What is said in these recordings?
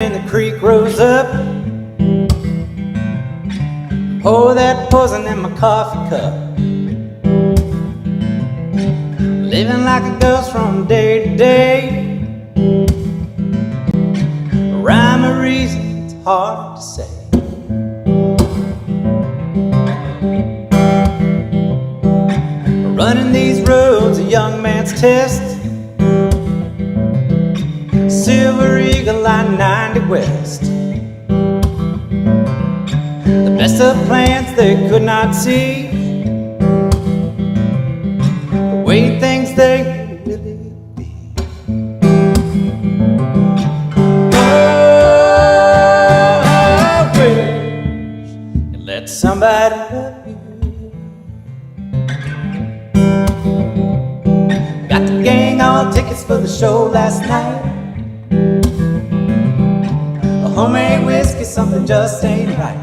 and the creek rose up. Pour that poison in my coffee cup. Living like a ghost from day to day. A rhyme or reason, it's hard to say. Running these roads, a young man's test. Silver Eagle Line 90 West. The best of plans they could not see. The way things they really be. Oh, I wish you let somebody love you. Got the gang all tickets for the show last night. A homemade whiskey, something just ain't right.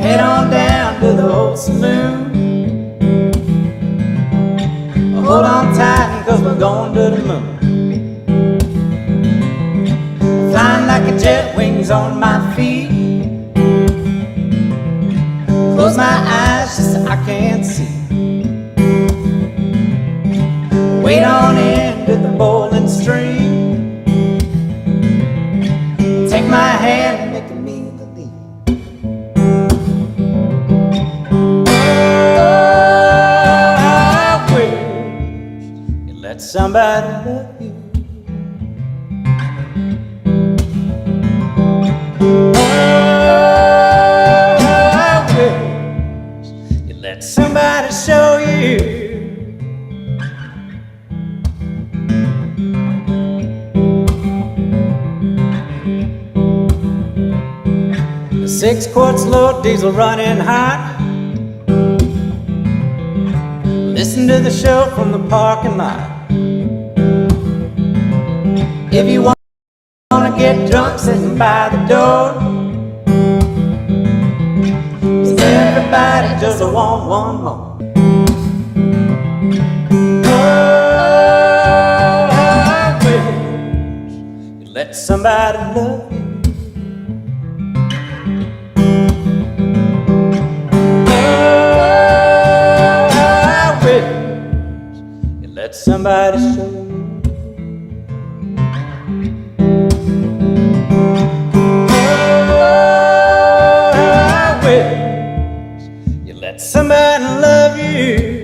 Head on down to the old saloon. Hold on tight, cause we're going to the moon. Flying like a jet, wings on my feet. Close my eyes just so I can't see. Wade on into the bowling stream. Take my hand and make me believe. Oh, I wish you let somebody love you. Oh, I wish you let somebody show you. The 6 quarts low, diesel running hot. Listen to the show from the parking lot. If you wanna get drunk, sitting by the door. 'Cause everybody just want one more. Oh, I wish you let somebody love you. Let somebody show you. Oh, I wish you let somebody love you.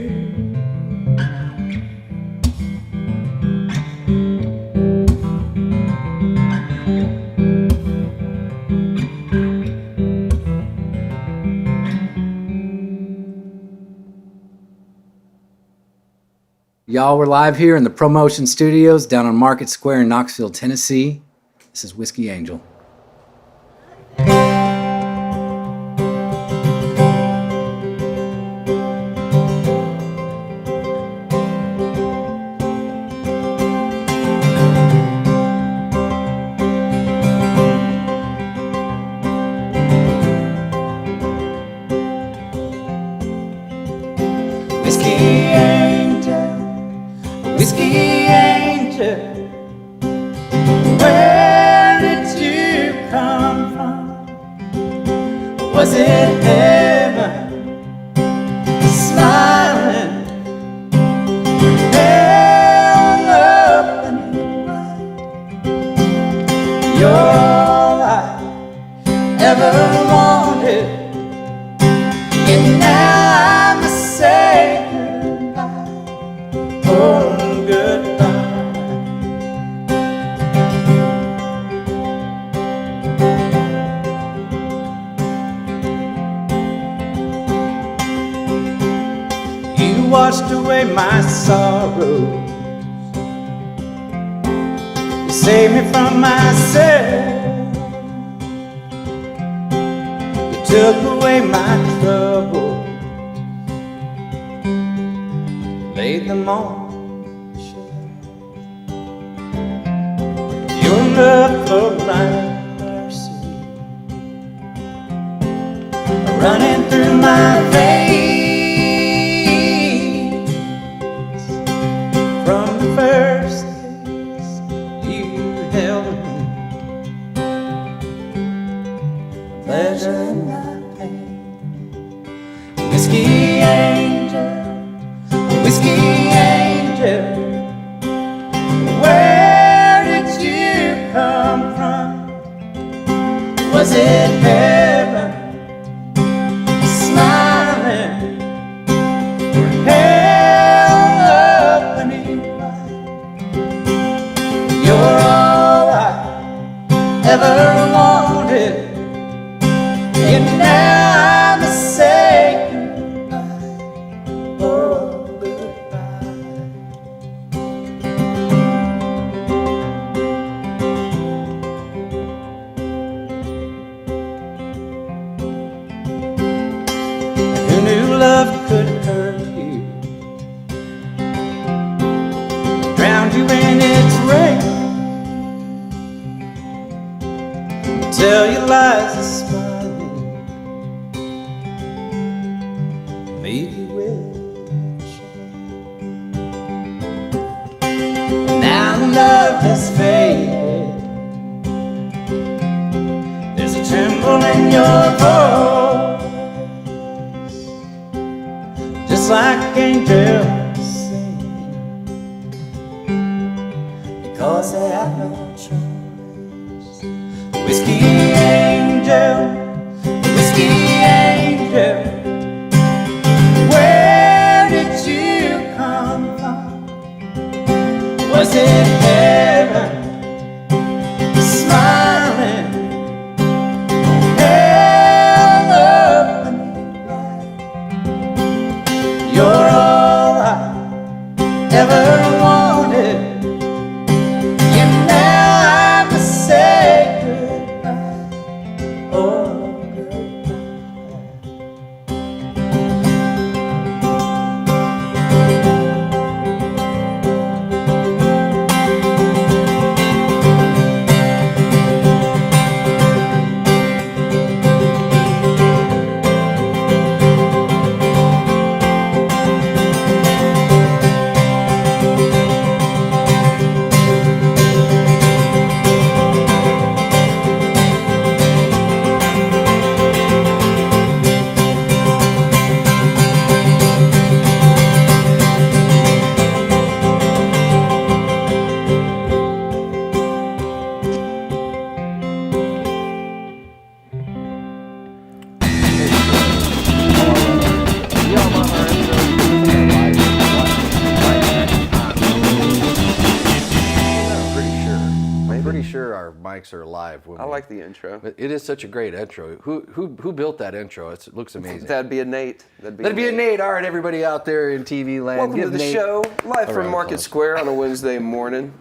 Y'all, we're live here in the Promotion Studios down on Market Square in Knoxville, Tennessee. This is Whiskey Angel. Whiskey Angel, Whiskey Angel, where did you come from? Was it heaven smiling down up and away? You're all I ever wanted, and now I must say oh, goodbye. You washed away my sorrows. You saved me from myself. You took away my troubles, laid them on. Your love flowed like mercy, running through my veins. From the first days you Was it heaven smiling or hell up beneath mine? You're all I ever wanted, and now I'm a say goodbye. Oh, goodbye. Who knew love could hurt you, drown you in its rain, tell you lies are smiling, leave you with shame. Now the love has faded, there's a tremble in your voice, just like angels sing, because they have no choice. Whiskey angel, whiskey angel, where did you come from? Was it heaven smiling, hell up beneath mine? You're all I ever wanted, and now I must say goodbye. Oh, goodbye. Pretty sure our mics are live. I like the intro. But it is such a great intro. Who built that intro? It looks amazing. That'd be a Nate. That'd be a Nate. All right, everybody out there in TV land. Welcome to give the Nate show, live a from round of Market applause. Square on a Wednesday morning.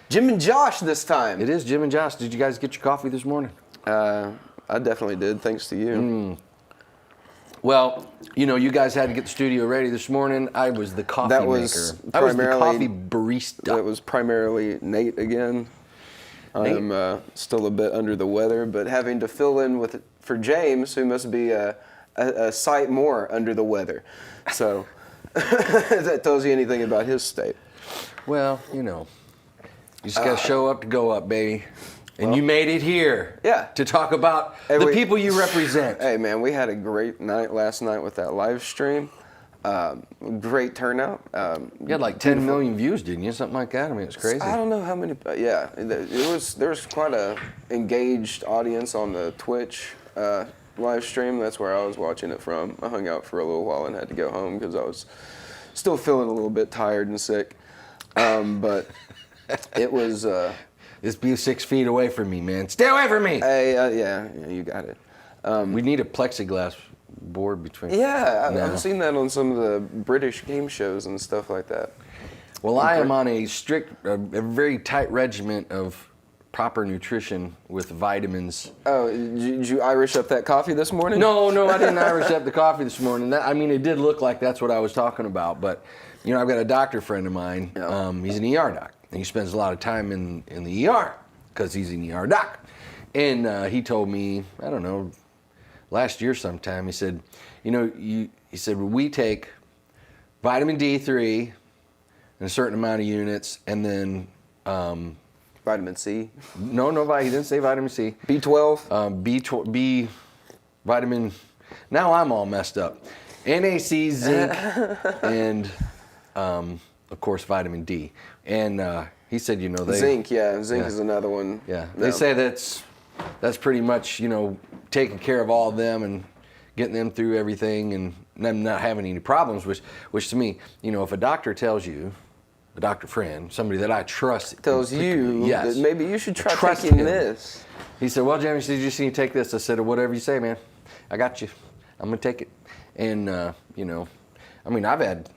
Jim and Josh this time. It is Jim and Josh. Did you guys get your coffee this morning? I definitely did, thanks to you. Well, you know, you guys had to get the studio ready this morning. I was the coffee That was maker. I was the primarily- coffee barista. That was primarily Nate again. I'm still a bit under the weather, but having to fill in for James, who must be a sight more under the weather. So if that tells you anything about his state. Well, you know, you just got to show up to go up, baby. And you made it here. Yeah. To talk about the people you represent. Hey man, we had a great night last night with that live stream. Great turnout. You had like 10 million views, didn't you? Something like that. I mean, it's crazy. I don't know how many, but yeah, there was quite a engaged audience on the Twitch live stream. That's where I was watching it from. I hung out for a little while and had to go home because I was still feeling a little bit tired and sick. But it was. Just be 6 feet away from me, man. Stay away from me. Hey, yeah, you got it. We need a plexiglass board between. Yeah, No. I've seen that on some of the British game shows and stuff like that. Well, I am on a very tight regimen of proper nutrition with vitamins. Oh, did you Irish up that coffee this morning? No, I didn't Irish up the coffee this morning. I mean, it did look like that's what I was talking about. But, you know, I've got a doctor friend of mine. Yeah. He's an ER doc. And he spends a lot of time in the ER because he's an ER doc. And he told me, I don't know, last year sometime, he said, you know, he said, we take vitamin D3 in a certain amount of units, and then Vitamin C. no, he didn't say vitamin C. B12. B vitamin. Now I'm all messed up. NAC, zinc, and of course vitamin D. And he said, you know, Zinc, yeah. Zinc is another one. Yeah, No. they say that's that's pretty much, you know, taking care of all of them and getting them through everything and them not having any problems, which to me, you know, if a doctor tells you, a doctor friend, somebody that I trust, Tells you yes, that maybe you should try trust taking him. this. He said, well, Jamie, you just need to take this. I said, whatever you say, man. I got you. I'm going to take it. And, you know, I mean, I've had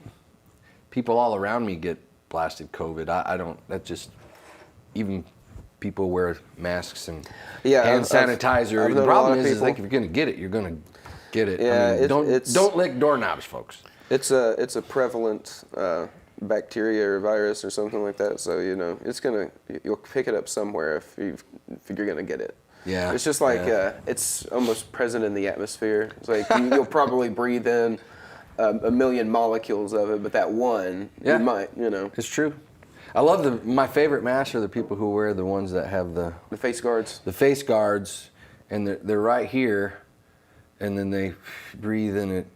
people all around me get blasted COVID. I don't, that's just, even people wear masks and hand sanitizer. I've the known a lot problem of is people. like, if you're going to get it, you're going to get it. Yeah, I mean, it's don't lick doorknobs, folks. It's a prevalent bacteria or virus or something like that. So you know, you'll pick it up somewhere if you're gonna get it. Yeah. It's just like yeah. it's almost present in the atmosphere. It's like you'll probably breathe in a million molecules of it, but that one Yeah. you might, you know. It's true. I love my favorite masks are the people who wear the ones that have the face guards. The face guards, and they're right here, and then they breathe in it.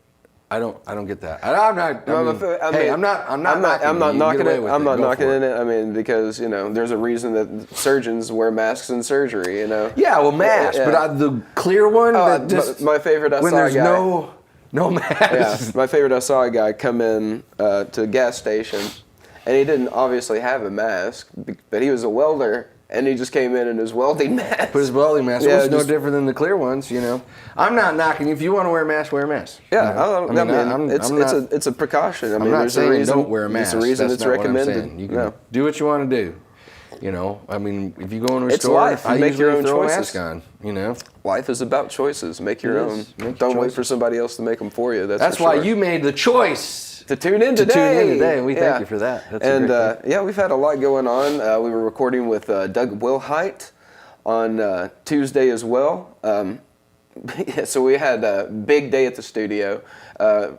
I don't get that. I'm not. I'm not knocking it. I'm not knocking it. I mean, because you know, there's a reason that surgeons wear masks in surgery. You know. Yeah, well, masks, Yeah. but the clear one. That just, my favorite. I when saw there's a guy, no mask. Yeah, my favorite. I saw a guy come in to a gas station, and he didn't obviously have a mask, but he was a welder. And he just came in his welding mask. Put his welding mask. Yeah, Well, it's no different than the clear ones, you know. I'm not knocking. If you want to wear a mask, wear a mask. Yeah, you know? I mean, it's a precaution. I mean, I'm not there's saying a reason, don't wear a mask. There's a reason That's it's not what I'm recommended. saying. You can do what you want to do. You know, I mean, if you go into a It's store, life. You I make your usually own throw choices. a mask on. You know, Life is about choices. Make your It own. is. Make your Don't wait choices. for somebody else to make them for you. that's for why sure. you made the choice to tune in to today. tune in today, and we Yeah. thank you for that. That's a and great thing. yeah, we've had a lot going on. We were recording with Doug Wilhite on Tuesday as well. Yeah, so we had a big day at the studio.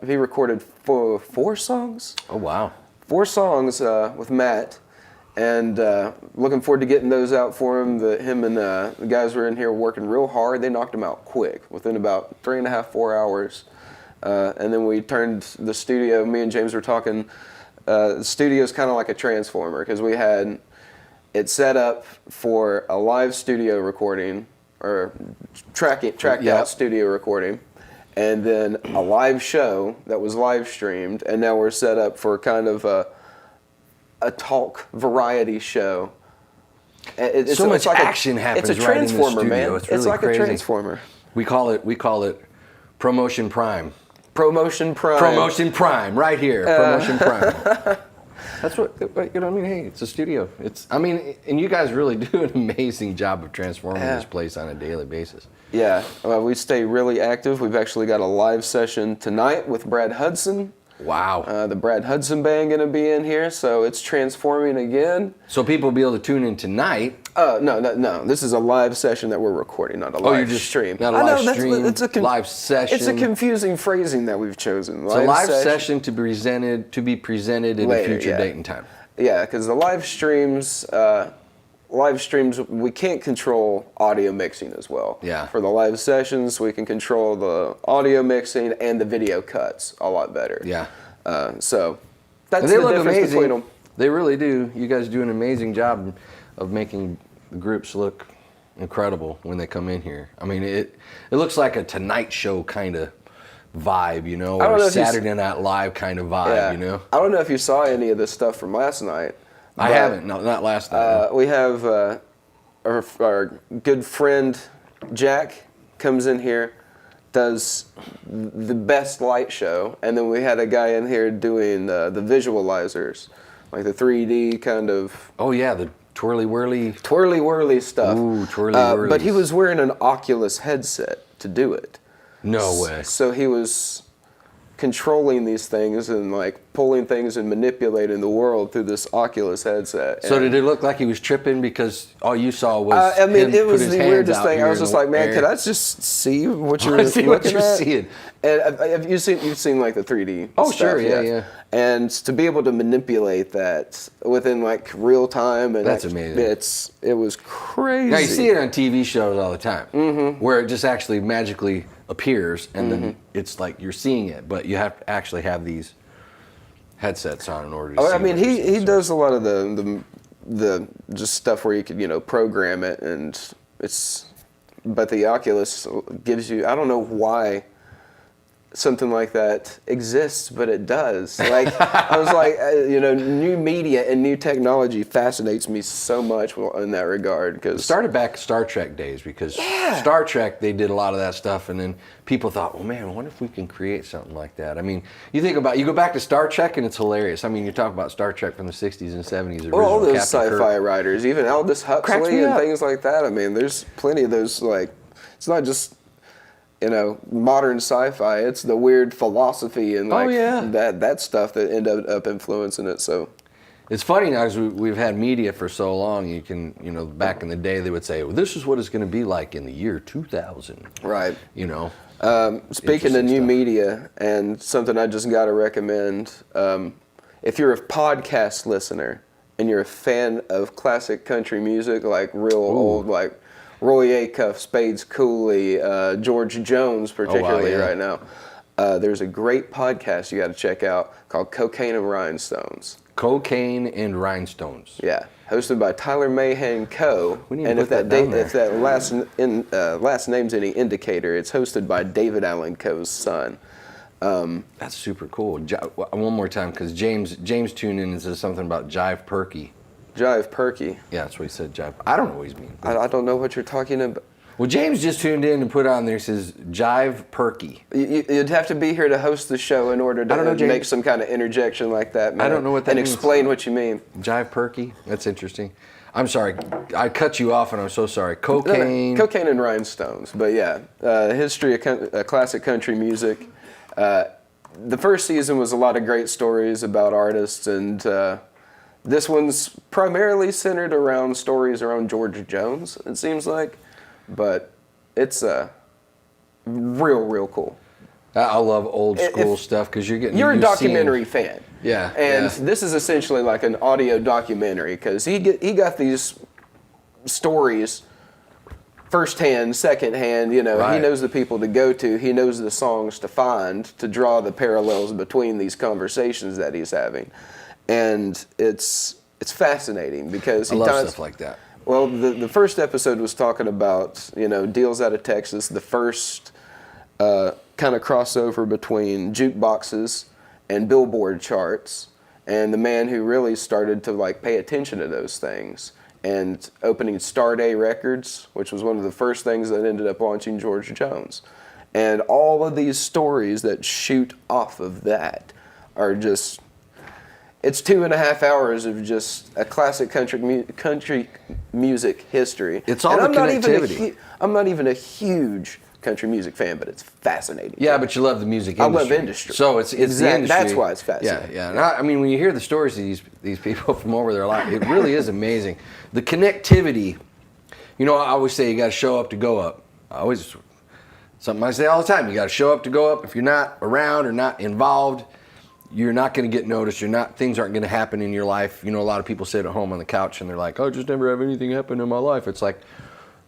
He recorded four songs. Oh wow. 4 songs with Matt, and looking forward to getting those out for him. Him and the guys were in here working real hard. They knocked them out quick, within about 3.5, 4 hours. And then we turned the studio. Me and James were talking. The studio's kind of like a transformer because we had it set up for a live studio recording or tracked out studio recording, and then a live show that was live streamed, and now we're set up for kind of a talk variety show. So much action happens. It's a right in the transformer, studio. man. It's really like crazy. a transformer. We call it Promotion Prime. Promotion Prime. Promotion Prime, right here. Promotion Prime. That's what, you know. I mean, hey, it's a studio. And you guys really do an amazing job of transforming this place on a daily basis. Yeah, we stay really active. We've actually got a live session tonight with Brad Hudson. Wow. The Brad Hudson Band going to be in here, so it's transforming again. So people will be able to tune in tonight. No. This is a live session that we're recording, not a live stream. Not a live stream, it's live session. It's a confusing phrasing that we've chosen. It's a live session to be presented in Later, a future date and time. Yeah, because the live streams, we can't control audio mixing as well. Yeah. For the live sessions, we can control the audio mixing and the video cuts a lot better. Yeah. So that's And they the look difference amazing. between them. They really do. You guys do an amazing job of making the groups look incredible when they come in here. I mean, it looks like a Tonight Show kind of vibe, you know, or a Saturday Night Live kind of vibe, you know. I don't know if you saw any of this stuff from last night. I haven't. No, not last night. We have our good friend Jack comes in here, does the best light show, and then we had a guy in here doing the visualizers, like the 3D kind of. Oh yeah, the twirly whirly stuff. Ooh, twirly whirly. But he was wearing an Oculus headset to do it. No way. So he was controlling these things and like pulling things and manipulating the world through this Oculus headset. So did it look like he was tripping because all you saw was him it put was his the hands weirdest out thing. here I was in just the like, man, air? could I just see what you're See looking what you're at? seeing. And have you've seen like the 3D Oh, stuff, sure, yeah. And to be able to manipulate that within like real time, and That's amazing. It was crazy. Now you see it on TV shows all the time, where it just actually magically appears, and then it's like you're seeing it, but you have to actually have these headsets on in order to see. I mean, what you're seeing. he does a lot of the just stuff where you could program it, and it's but the Oculus gives you, I don't know why something like that exists, but it does. Like, I was like, new media and new technology fascinates me so much in that regard. Because Started back Star Trek days, because Star Trek, they did a lot of that stuff, and then people thought, well, man, I wonder if we can create something like that. I mean, you go back to Star Trek and it's hilarious. I mean, you talk about Star Trek from the 60s and 70s. well, all those Captain sci-fi Kirk. writers, even Aldous Cracks Huxley me and up. things like that. I mean, there's plenty of those, like, it's not just, modern sci-fi. It's the weird philosophy and like that stuff that ended up influencing it. So It's funny now because we've had media for so long. You can, back in the day they would say, well, this is what it's going to be like in the year 2000. right. Speaking of Interesting new stuff. media, and something I just got to recommend, if you're a podcast listener and you're a fan of classic country music, like real old, like Roy Acuff, Spades Cooley, George Jones, particularly right now, there's a great podcast you got to check out called Cocaine and Rhinestones. Cocaine and Rhinestones. Yeah, hosted by Tyler Mahan Co. We need to And put if that that down there. if that last name's any indicator, it's hosted by David Allen Coe's son. That's super cool. One more time, because James tuned in and says something about Jive Perky. Jive Perky. Yeah, that's what he said, Jive. I don't know what he's mean. I don't know what you're talking about. Well, James just tuned in and put on there, says Jive Perky. You'd have to be here to host the show in order I don't know, to James. make some kind of interjection like that, man. I don't know what that and means. explain what you mean. Jive Perky? That's interesting. I'm sorry. I cut you off and I'm so sorry. Cocaine. Cocaine and Rhinestones. But yeah, history of classic country music. The first season was a lot of great stories about artists, and this one's primarily centered around stories around George Jones, it seems like. But it's real cool. I love old school stuff because you're a you're documentary fan. Yeah, And yeah. this is essentially like an audio documentary because he got these stories firsthand, secondhand. He Right. knows the people to go to. He knows the songs to find to draw the parallels between these conversations that he's having, and it's fascinating because I he love ties- stuff like that. Well, the first episode was talking about deals out of Texas, the first kind of crossover between jukeboxes and Billboard charts, and the man who really started to like pay attention to those things, and opening Star Day Records, which was one of the first things that ended up launching George Jones, and all of these stories that shoot off of that are just. It's 2.5 hours of just a classic country music history. It's all And the I'm not even connectivity. I'm not even a huge country music fan, but it's fascinating. Yeah, but you love the music I industry. love industry. So it's the Exact- industry. that's why it's fascinating. Yeah, yeah. And I mean, when you hear the stories of these people from over their life, it really is amazing. The connectivity. I always say you got to show up to go up. Something I say all the time. You got to show up to go up. If you're not around or not involved, you're not going to get noticed. Things aren't going to happen in your life. A lot of people sit at home on the couch and they're like, "Oh, I just never have anything happen in my life." It's like,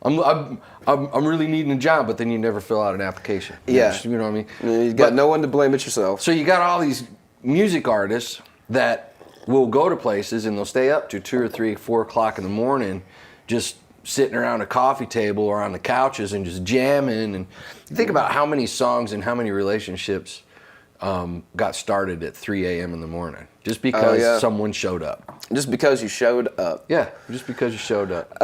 I'm really needing a job, but then you never fill out an application. Yeah. You know what I mean? You got no one to blame but yourself. So you got all these music artists that will go to places and they'll stay up to 2 or 3, 4 o'clock in the morning, just sitting around a coffee table or on the couches and just jamming. And you think about how many songs and how many relationships got started at 3 a.m. in the morning just because someone showed up. Just because you showed up. Yeah, just because you showed up.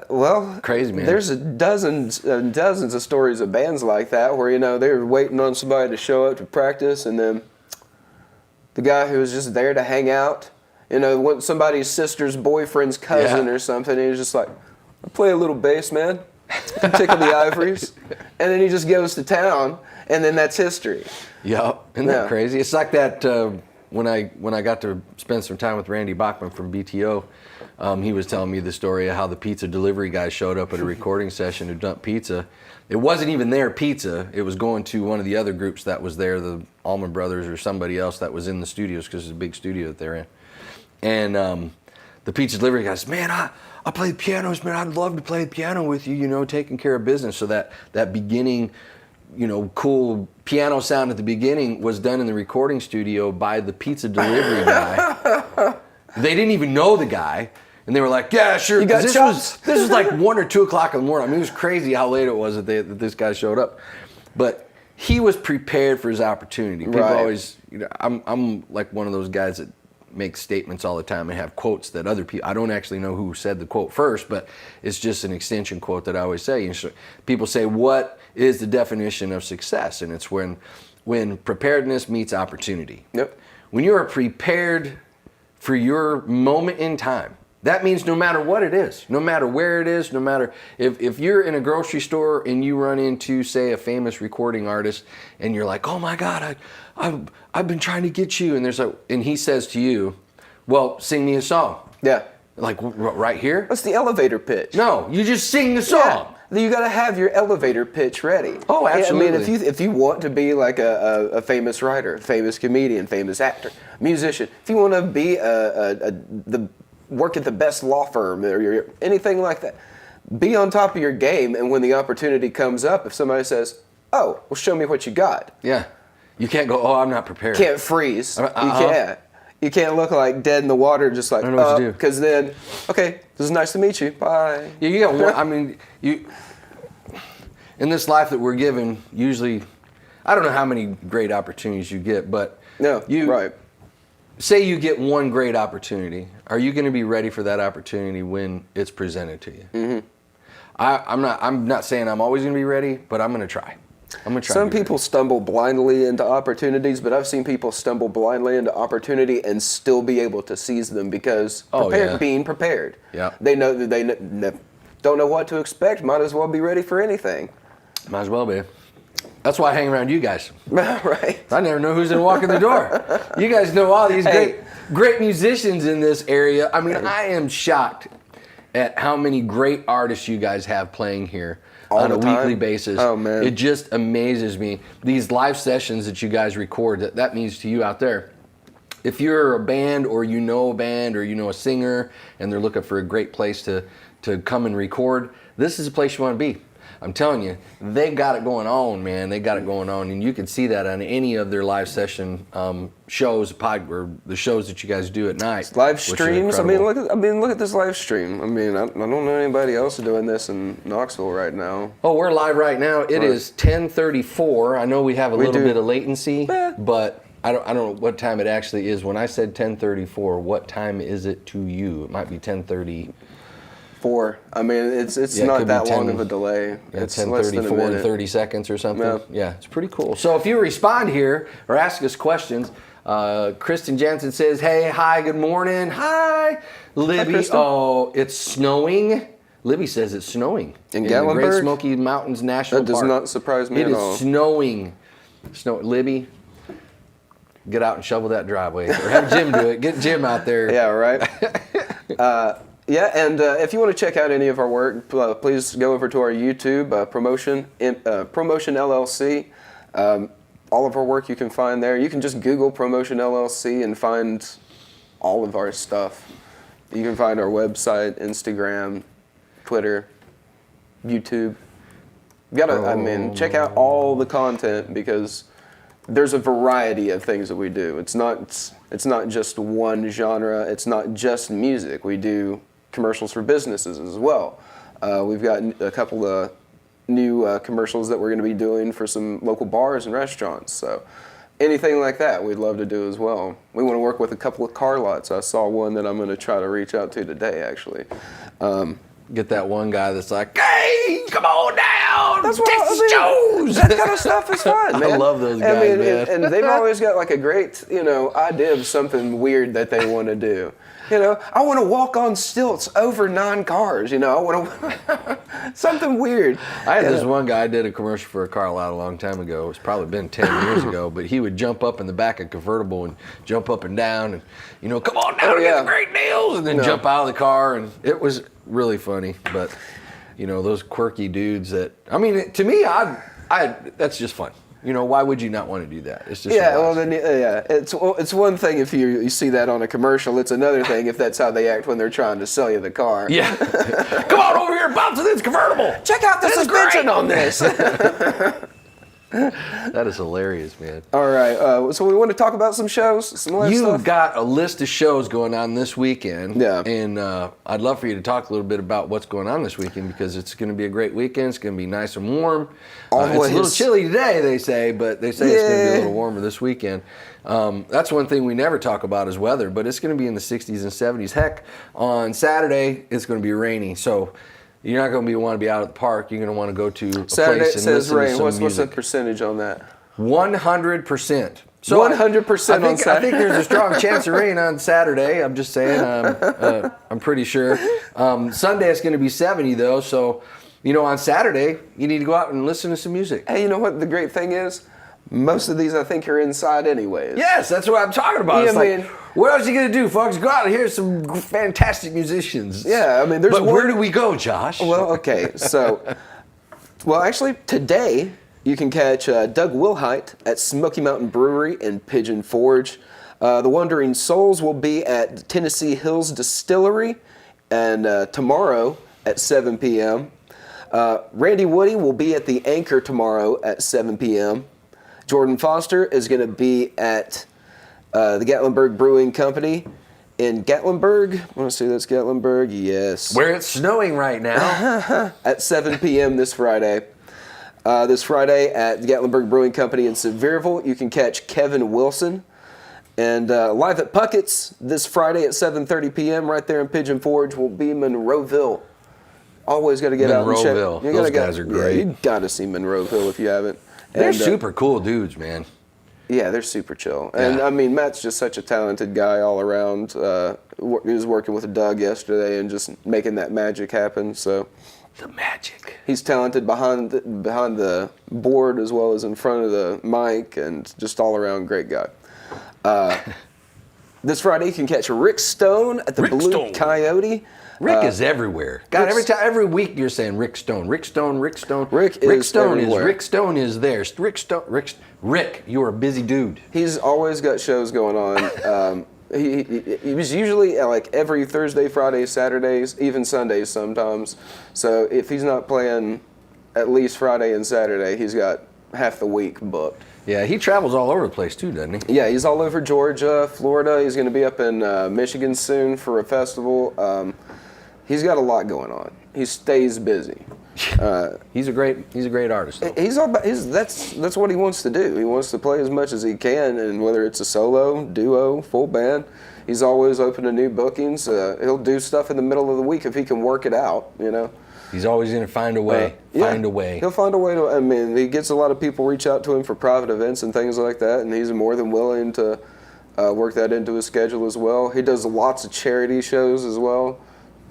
Well, Crazy, man. There's dozens of stories of bands like that where they were waiting on somebody to show up to practice, and then the guy who was just there to hang out, somebody's sister's boyfriend's cousin or something, he was just like, "I play a little bass, man. Tickle the ivories," and then he just goes to town, and then that's history. Yep, isn't that Yeah. crazy? It's like that when I got to spend some time with Randy Bachman from BTO. He was telling me the story of how the pizza delivery guy showed up at a recording session to dump pizza. It wasn't even their pizza. It was going to one of the other groups that was there, the Allman Brothers or somebody else that was in the studios because it's a big studio that they're in. And the pizza delivery guy says, "Man, I play the pianos, man. I'd love to play the piano with you, taking care of business." So that beginning, cool piano sound at the beginning was done in the recording studio by the pizza delivery guy. They didn't even know the guy. And they were like, yeah, sure. You got 'Cause chops? this was like 1 or 2 o'clock in the morning. I mean, it was crazy how late it was that this guy showed up. But he was prepared for his opportunity. People Right. always, I'm like one of those guys that make statements all the time and have quotes that other people, I don't actually know who said the quote first, but it's just an extension quote that I always say. And so people say, what is the definition of success? And it's when preparedness meets opportunity. Yep. When you are prepared for your moment in time, that means no matter what it is, no matter where it is, no matter if you're in a grocery store and you run into, say, a famous recording artist and you're like, oh my God, I've been trying to get you. And he says to you, well, sing me a song. Yeah. Like right here? That's the elevator pitch. No, you just sing the song. Yeah. You got to have your elevator pitch ready. Oh, absolutely. I mean, if you want to be like a famous writer, famous comedian, famous actor, musician, if you want to be work at the best law firm or anything like that, be on top of your game. And when the opportunity comes up, if somebody says, "Oh, well, show me what you got," Yeah. You can't go, oh, I'm not prepared. can't freeze. Uh-huh. You can't. You can't look like dead in the water, just like, I don't know what to do. because then, okay, this is nice to meet you. Bye. Yeah, you got one. I mean, in this life that we're given, usually, I don't know how many great opportunities you get, but Right. say you get one great opportunity. Are you going to be ready for that opportunity when it's presented to you? Mm-hmm. I'm not saying I'm always going to be ready, but I'm going to try. I'm going to try. Some people stumble blindly into opportunities, but I've seen people stumble blindly into opportunity and still be able to seize them because being prepared. Yeah. They know that they don't know what to expect. Might as well be ready for anything. Might as well be. That's why I hang around you guys. Right. I never know who's going to walk in the door. You guys know all these great musicians in this area. I mean, I am shocked at how many great artists you guys have playing here on a weekly basis. Oh, man. It just amazes me. These live sessions that you guys record, that means to you out there. If you're a band or you know a band or you know a singer and they're looking for a great place to come and record, this is a place you want to be. I'm telling you, they got it going on, man. They got it going on, and you can see that on any of their live session shows, or the shows that you guys do at night. Live which is streams. incredible. Look at this live stream. I mean, I don't know anybody else doing this in Knoxville right now. Oh, we're live right now. It is 10:34. I know we have a little bit of latency, but I don't know what time it actually is. When I said 10:34, what time is it to you? It might be 10:30. I mean, it's Yeah, it not could that be long 10 of a delay. Yeah, It's less than a 10:34 and minute. 30 seconds or something. Yeah. Yeah, it's pretty cool. So if you respond here or ask us questions, Kristen Jansen says, hey, hi, good morning. Hi, Libby. Kristen. Oh, it's snowing. Libby says it's snowing In the Great Gatlinburg? Smoky Mountains National That does Park. not surprise me It at is all. snowing. Libby, get out and shovel that driveway, or have Jim do it. Get Jim out there. Yeah, right. Yeah, and if you want to check out any of our work, please go over to our YouTube, Promotion LLC. All of our work you can find there. You can just Google Promotion LLC and find all of our stuff. You can find our website, Instagram, Twitter, YouTube. Check out all the content because there's a variety of things that we do. It's not just one genre. It's not just music. We do commercials for businesses as well. We've got a couple of new commercials that we're going to be doing for some local bars and restaurants. So anything like that, we'd love to do as well. We want to work with a couple of car lots. I saw one that I'm going to try to reach out to today, actually. Get that one guy that's like, hey, come on down, That's what Texas I Joe's. That kind of stuff is fun, man. I love those guys, man. And they've always got like a great, idea of something weird that they want to do. I want to walk on stilts over 9 cars. I want to something weird. I had this one guy, I did a commercial for a car lot a long time ago. It's probably been 10 years ago, but he would jump up in the back of a convertible and jump up and down and, come on down and get the great deals, and then jump out of the car. And it was really funny. But, those quirky dudes that, to me, that's just fun. Why would you not want to do that? It's just it's one thing if you see that on a commercial. It's another thing if that's how they act when they're trying to sell you the car. Yeah. Come on over here and bounce in this convertible. Check out the suspension on this. That is hilarious, man. All right, so we want to talk about some shows, some live You've stuff. got a list of shows going on this weekend. Yeah. And I'd love for you to talk a little bit about what's going on this weekend because it's going to be a great weekend. It's going to be nice and warm. It's a little chilly today, they say, but they say it's going to be a little warmer this weekend. That's one thing we never talk about is weather, but it's going to be in the 60s and 70s. Heck, on Saturday, it's going to be rainy. So you're not going to want to be out at the park. You're going to want to go to a Saturday place it and says listen rain. to some What's the music. percentage on that? 100%. So 100% on Saturday. I think there's a strong chance of rain on Saturday. I'm just saying. I'm pretty sure. Sunday it's going to be 70 though. So, on Saturday you need to go out and listen to some music. Hey, you know what the great thing is? Most of these I think are inside anyways. Yes, that's what I'm talking about. Yeah, It's man. like, what else are you going to do, folks? Go out and hear some fantastic musicians. Yeah, I mean, there's But one- where do we go, Josh? Well, okay, so, actually, today you can catch Doug Wilhite at Smoky Mountain Brewery in Pigeon Forge. The Wandering Souls will be at Tennessee Hills Distillery, and tomorrow at 7 p.m. Randy Woody will be at the Anchor tomorrow at 7 p.m. Jordan Foster is going to be at the Gatlinburg Brewing Company in Gatlinburg. I want to say that's Gatlinburg. Yes. Where it's snowing right now. At 7 p.m. this Friday. This Friday at the Gatlinburg Brewing Company in Sevierville, you can catch Kevin Wilson. And live at Puckett's this Friday at 7:30 p.m. right there in Pigeon Forge will be Monroeville. Always got to get out and check. Monroeville. You Those gotta guys are great. Yeah, you got to see Monroeville if you haven't. They're And, super cool dudes, man. Yeah, they're super chill. And Yeah. I mean, Matt's just such a talented guy all around. He was working with Doug yesterday and just making that magic happen. So The magic. he's talented behind the board as well as in front of the mic, and just all around great guy. This Friday you can catch Rick Stone at the Rick Blue Stone. Coyote. Rick is everywhere. God, Rick's- every week you're saying Rick Stone, Rick Stone, Rick Stone. Rick is Stone everywhere. Rick Stone is there. Rick, you're a busy dude. He's always got shows going on. He was usually like every Thursday, Friday, Saturdays, even Sundays sometimes. So if he's not playing at least Friday and Saturday, he's got half the week booked. Yeah, he travels all over the place too, doesn't he? Yeah, he's all over Georgia, Florida. He's going to be up in Michigan soon for a festival. He's got a lot going on. He stays busy. He's a great artist. Though. He's all about that's what he wants to do. He wants to play as much as he can, and whether it's a solo, duo, full band, he's always open to new bookings. He'll do stuff in the middle of the week if he can work it out. He's always going to find a way. Yeah, Find a way. He'll find a way to. I mean, he gets a lot of people reach out to him for private events and things like that, and he's more than willing to work that into his schedule as well. He does lots of charity shows as well.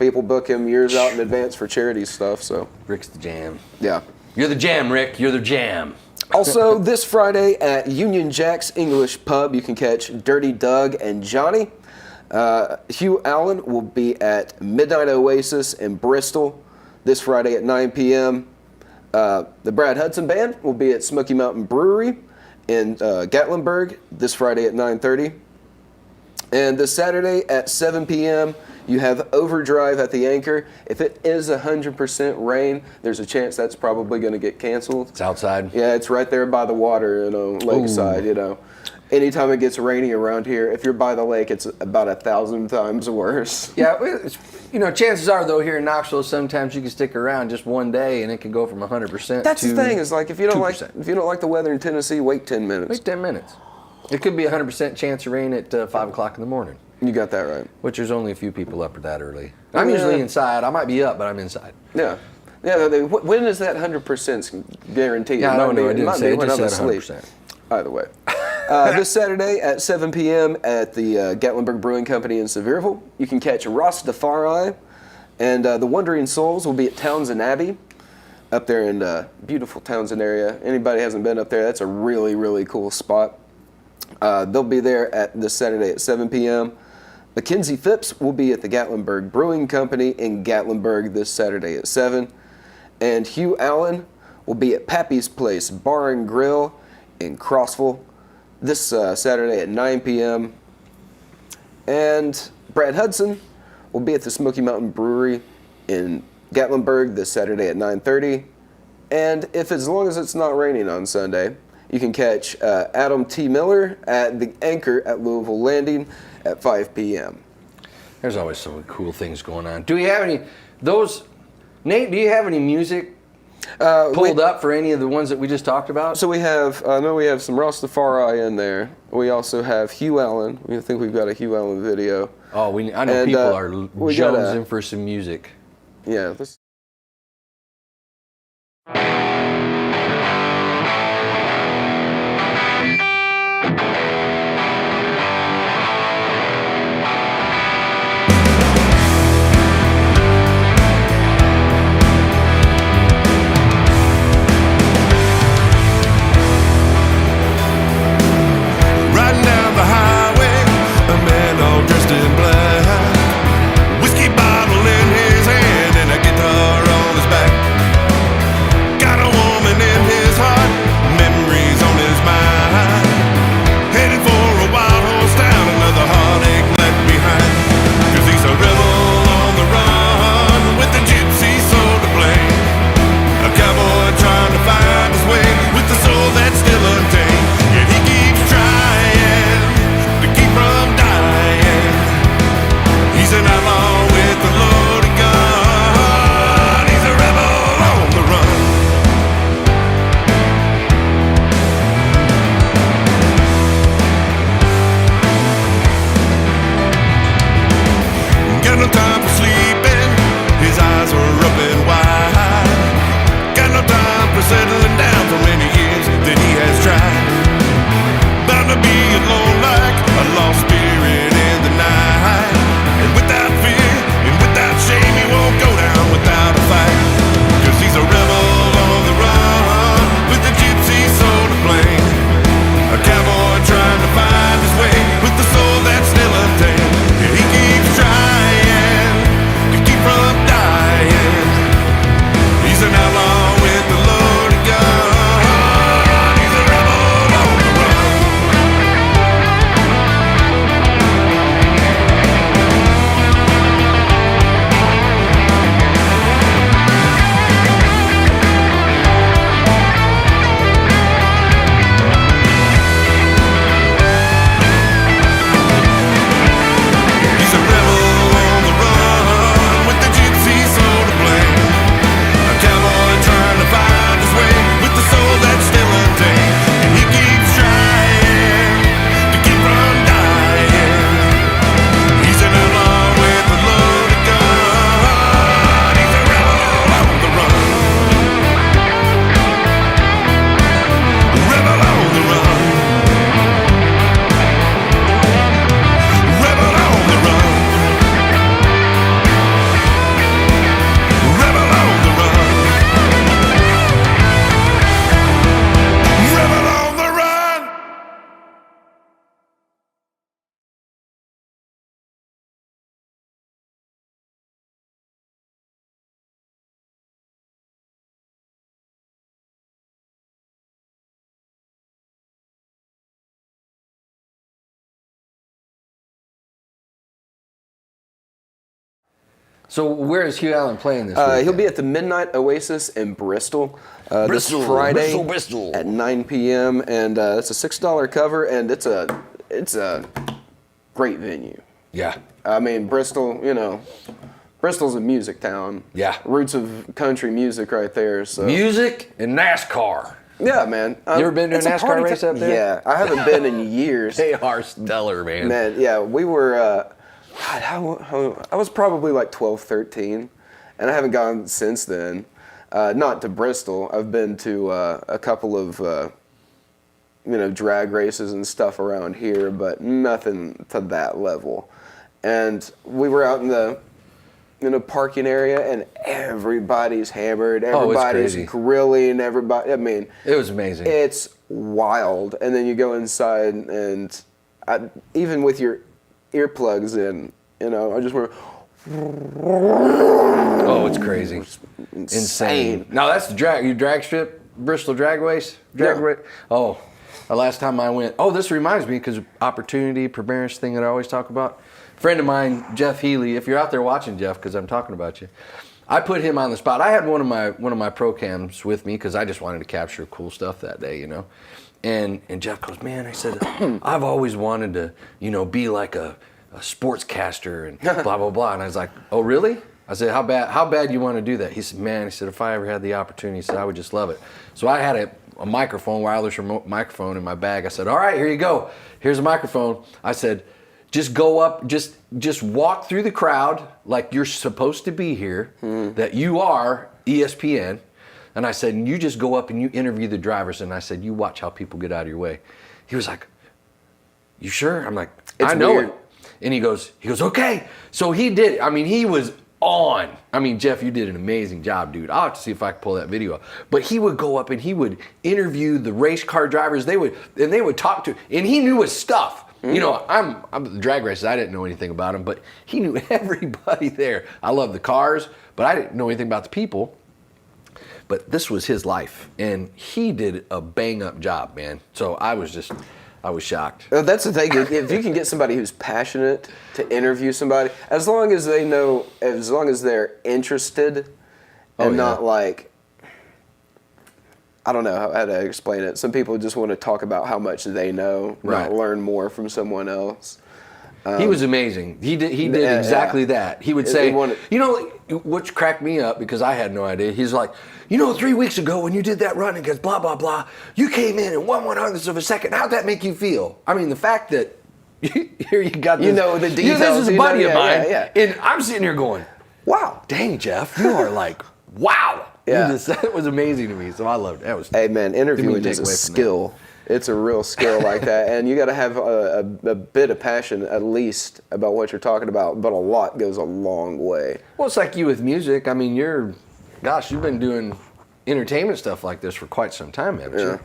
People book him years out in advance for charity stuff. So Rick's the jam. yeah. You're the jam, Rick. You're the jam. Also, this Friday at Union Jack's English Pub, you can catch Dirty Doug and Johnny. Hugh Allen will be at Midnight Oasis in Bristol this Friday at 9 p.m. The Brad Hudson Band will be at Smoky Mountain Brewery in Gatlinburg this Friday at 9:30. And this Saturday at 7 p.m., you have Overdrive at the Anchor. If it is 100% rain, there's a chance that's probably going to get canceled. It's outside. Yeah, it's right there by the water, lakeside, Anytime it gets rainy around here, if you're by the lake, it's about 1,000 times worse. Yeah, chances are though here in Knoxville, sometimes you can stick around just one day and it can go from 100%. That's to the thing. Is like if you don't 2%. like the weather in Tennessee, wait 10 minutes. Wait 10 minutes. It could be 100% chance of rain at 5 o'clock in the morning, You got that right. which there's only a few people up that early. I'm Yeah. usually inside. I might be up, but I'm inside. Yeah. Yeah. When is that 100% guaranteed? Yeah, I don't know. I didn't might say be it. when Just I'm said asleep. 100%. Either way. This Saturday at 7 p.m. at the Gatlinburg Brewing Company in Sevierville, you can catch Ross DeFari, and the Wandering Souls will be at Townsend Abbey up there in beautiful Townsend area. Anybody hasn't been up there, that's a really, really cool spot. They'll be there at this Saturday at 7 p.m. Mackenzie Phipps will be at the Gatlinburg Brewing Company in Gatlinburg this Saturday at 7. And Hugh Allen will be at Pappy's Place Bar and Grill in Crossville this Saturday at 9 p.m. And Brad Hudson will be at the Smoky Mountain Brewery in Gatlinburg this Saturday at 9:30. And if as long as it's not raining on Sunday, you can catch Adam T. Miller at the Anchor at Louisville Landing at 5 p.m. There's always some cool things going on. Do we have any those? Nate, do you have any music pulled up for any of the ones that we just talked about? So we have, I know we have some Rastafari in there. We also have Hugh Allen. We think we've got a Hugh Allen video. Oh, I know And, people are we got jonesing for some music. Yeah, let's. Riding down the highway, a man all dressed in black, whiskey bottle in his hand and a guitar on his back. Got a woman in his heart, memories on his mind. Headed for a wild horse town, another heartache left behind. 'Cause he's a rebel on the run with the gypsy soul to blame. A cowboy trying to find his way with the soul that's still untamed. Yet he keeps trying to keep from dying. He's an outlaw with a loaded gun. He's a rebel on the run. Got no time for sleeping. His eyes are up and wide. Got no time for settling down for many years that he has tried. Bound to be alone like a lost spirit in the night. And without fear and without shame, he won't go down without a fight. 'Cause he's a rebel on the run with the gypsy soul to blame. A cowboy trying to find his way with the soul that's still untamed. And he keeps trying to keep from dying. He's an outlaw with a loaded gun. He's a rebel on the run. He's a rebel on the run with the gypsy soul to blame. A cowboy trying to find his way with the soul that's still untamed. And he keeps trying to keep from dying. He's an outlaw with a loaded gun. He's a rebel on the run. Rebel on the run. Rebel on the run. Rebel on the run. Rebel on the run. So where is Hugh Allen playing this He'll weekend? be at the Midnight Oasis in Bristol, Bristol, this Friday Bristol. at 9 p.m. and it's a $6 cover, and it's a great venue. Yeah. I mean, Bristol, Bristol's a music town. Yeah. Roots of country music right there. So Music and NASCAR. yeah, man. You ever been to a it's NASCAR party race up there? Yeah, I haven't been in years. They are stellar, man. Man, yeah, we were, God, I was probably like 12, 13, and I haven't gone since then. Not to Bristol. I've been to a couple of, drag races and stuff around here, but nothing to that level. And we were out in the parking area, and everybody's hammered, everybody's crazy. grilling, everybody. I mean, It was amazing. it's wild. And then you go inside, and even with your earplugs in, I just went Oh, it's crazy. Insane. No, that's the drag strip, Bristol drag race? Yeah. Oh, the last time I went, this reminds me, because opportunity, perseverance thing that I always talk about. Friend of mine, Jeff Healy, if you're out there watching, Jeff, because I'm talking about you, I put him on the spot. I had one of my pro cams with me because I just wanted to capture cool stuff that day, you know. And Jeff goes, man, I said, I've always wanted to, you know, be like a sportscaster and blah blah blah. And I was like, oh really? I said, how bad you want to do that? He said, man, he said, if I ever had the opportunity, he said, I would just love it. So I had a microphone, wireless remote microphone in my bag. I said, all right, here you go. Here's a microphone. I said, just go up, just walk through the crowd like you're supposed to be here, that you are ESPN. And I said, and you just go up and you interview the drivers. And I said, you watch how people get out of your way. He was like, you sure? I'm like, I know it. And he goes, okay. So he did. I mean, he was on. I mean, Jeff, you did an amazing job, dude. I'll have to see if I can pull that video up. But he would go up and he would interview the race car drivers. They would talk to, and he knew his stuff. You know, I'm the drag races. I didn't know anything about them, but he knew everybody there. I love the cars, but I didn't know anything about the people. But this was his life, and he did a bang-up job, man. So I was shocked. That's the thing. If you can get somebody who's passionate to interview somebody, as long as they're interested and not like, I don't know how to explain it. Some people just want to talk about how much they know, not learn more from someone else. He was amazing. He did exactly that. He would say, you know, which cracked me up because I had no idea. He's like, you know, 3 weeks ago when you did that run against blah, blah, blah, you came in and 1/100th of a second. How'd that make you feel? I mean, the fact that here you got this. You know the details. This is a buddy of mine. Yeah. And I'm sitting here going, wow, dang, Jeff, you are like, wow. Yeah. That was amazing to me. So I loved it. Hey, man, interviewing is a skill. It's a real skill like that. And you got to have a bit of passion, at least, about what you're talking about. But a lot goes a long way. Well, it's like you with music. I mean, you've been doing entertainment stuff like this for quite some time, haven't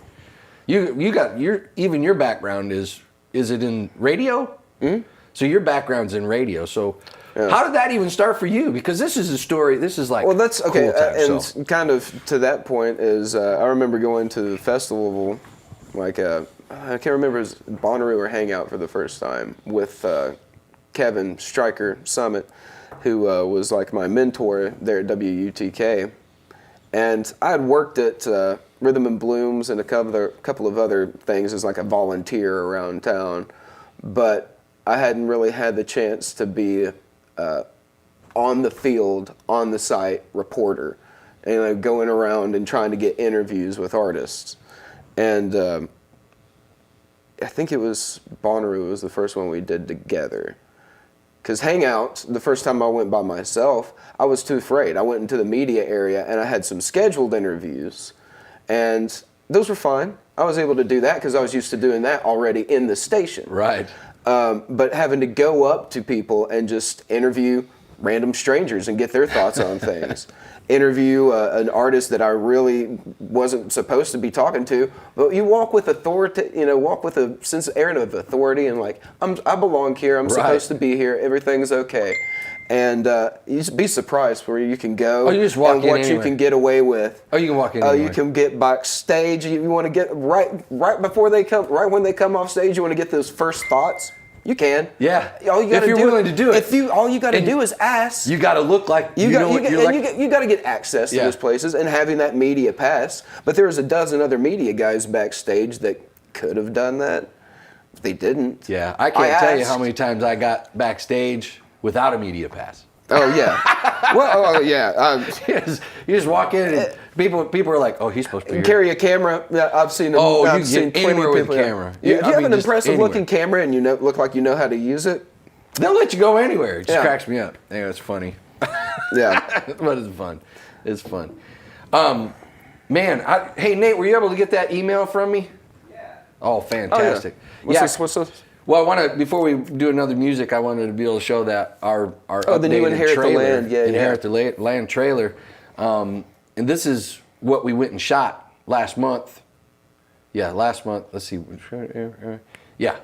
you? You got your background is it in radio? Mm-hmm. So your background's in radio. So how did that even start for you? Because this is a story. This is like that's okay. Cool time, and kind of to that point is I remember going to the festival, like I can't remember, it was Bonnaroo or Hangout for the first time with Kevin Stryker Summit, who was like my mentor there at WUTK. And I had worked at Rhythm and Blooms and a couple of other things as like a volunteer around town, but I hadn't really had the chance to be on the field, on the site reporter, and going around and trying to get interviews with artists. And I think it was Bonnaroo was the first one we did together. Because Hangout, the first time I went by myself, I was too afraid. I went into the media area and I had some scheduled interviews, and those were fine. I was able to do that because I was used to doing that already in the station. Right. But having to go up to people and just interview random strangers and get their thoughts on things. Interview an artist that I really wasn't supposed to be talking to, but you walk with authority, walk with a sense of air of authority, and like I belong here. I'm supposed to be here. Everything's okay, and you just be surprised where you can go you just walk and in what anywhere. you can get away with. Oh, you can walk in. Anywhere. You can get backstage. You want to get right before they come, right when they come off stage. You want to get those first thoughts. You can. Yeah. All you gotta if you're willing to do it. All you got to do is ask. You got to look like you got to get access to those places and having that media pass. But there's a dozen other media guys backstage that could have done that. They didn't. Yeah, I can't tell you how many times I got backstage without a media pass. Oh yeah. Well, yeah. You just walk in and people are like, "Oh, he's supposed to be here." Carry a camera. Yeah, I've seen them. Oh, I've you seen get anywhere with a people, camera. If you have an impressive looking camera and look like you know how to use it, they'll let you go anywhere. It just cracks me up. Yeah, it's funny. Yeah, but it's fun. It's fun. Man, hey Nate, were you able to get that email from me? Yeah. Oh, fantastic. Oh, yeah. What's this? Well, I want to, before we do another music, I wanted to be able to show that our the new Inherit trailer, the Land, Inherit the Land trailer. And this is what we went and shot last month. Yeah, last month. Let's see. Yeah,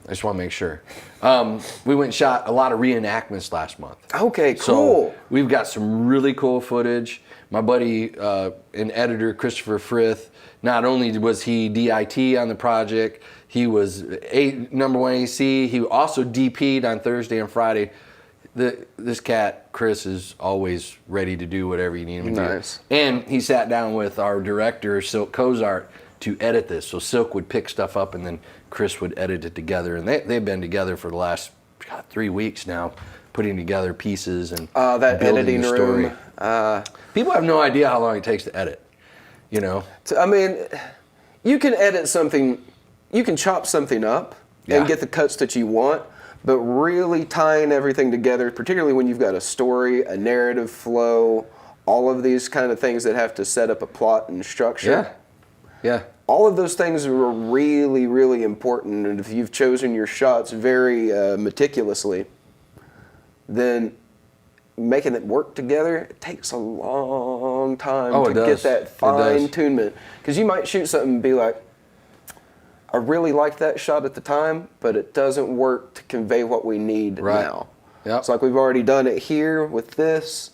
I just want to make sure. We went and shot a lot of reenactments last month. Okay, cool. So we've got some really cool footage. My buddy and editor, Christopher Frith, not only was he DIT on the project, he was number one AC. He also DP'd on Thursday and Friday. this cat, Chris, is always ready to do whatever you need him to Nice. do. And he sat down with our director, Silk Cozart, to edit this. So Silk would pick stuff up and then Chris would edit it together. And they've been together for the last 3 weeks now, putting together pieces and That building editing the story. room. People have no idea how long it takes to edit, you know? I mean, you can edit something, you can chop something up Yeah. and get the cuts that you want, but really tying everything together, particularly when you've got a story, a narrative flow, all of these kind of things that have to set up a plot and structure. Yeah. All of those things are really, really important, and if you've chosen your shots very meticulously, then making it work together, it takes a long time Oh, to it get does. that It does. fine-tunement. Because you might shoot something and be like, I really liked that shot at the time, but it doesn't work to convey what we need Right. now. Yep. It's like we've already done it here with this,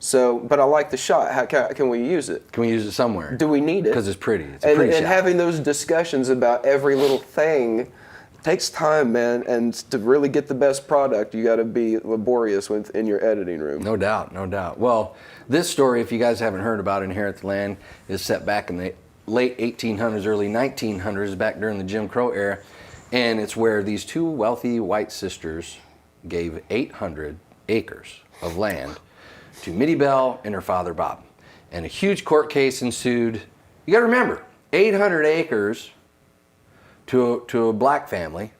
so, but I like the shot. How can we use it? Can we use it somewhere? Do we need it? Because it's pretty. It's a And pretty shot. having those discussions about every little thing takes time, man. And to really get the best product, you got to be laborious in your editing room. No doubt, no doubt. Well, this story, if you guys haven't heard about Inherit the Land, is set back in the late 1800s, early 1900s, back during the Jim Crow era. And it's where these two wealthy white sisters gave 800 acres of land to Mittie Bell and her father, Bob. And a huge court case ensued. You got to remember, 800 acres to a black family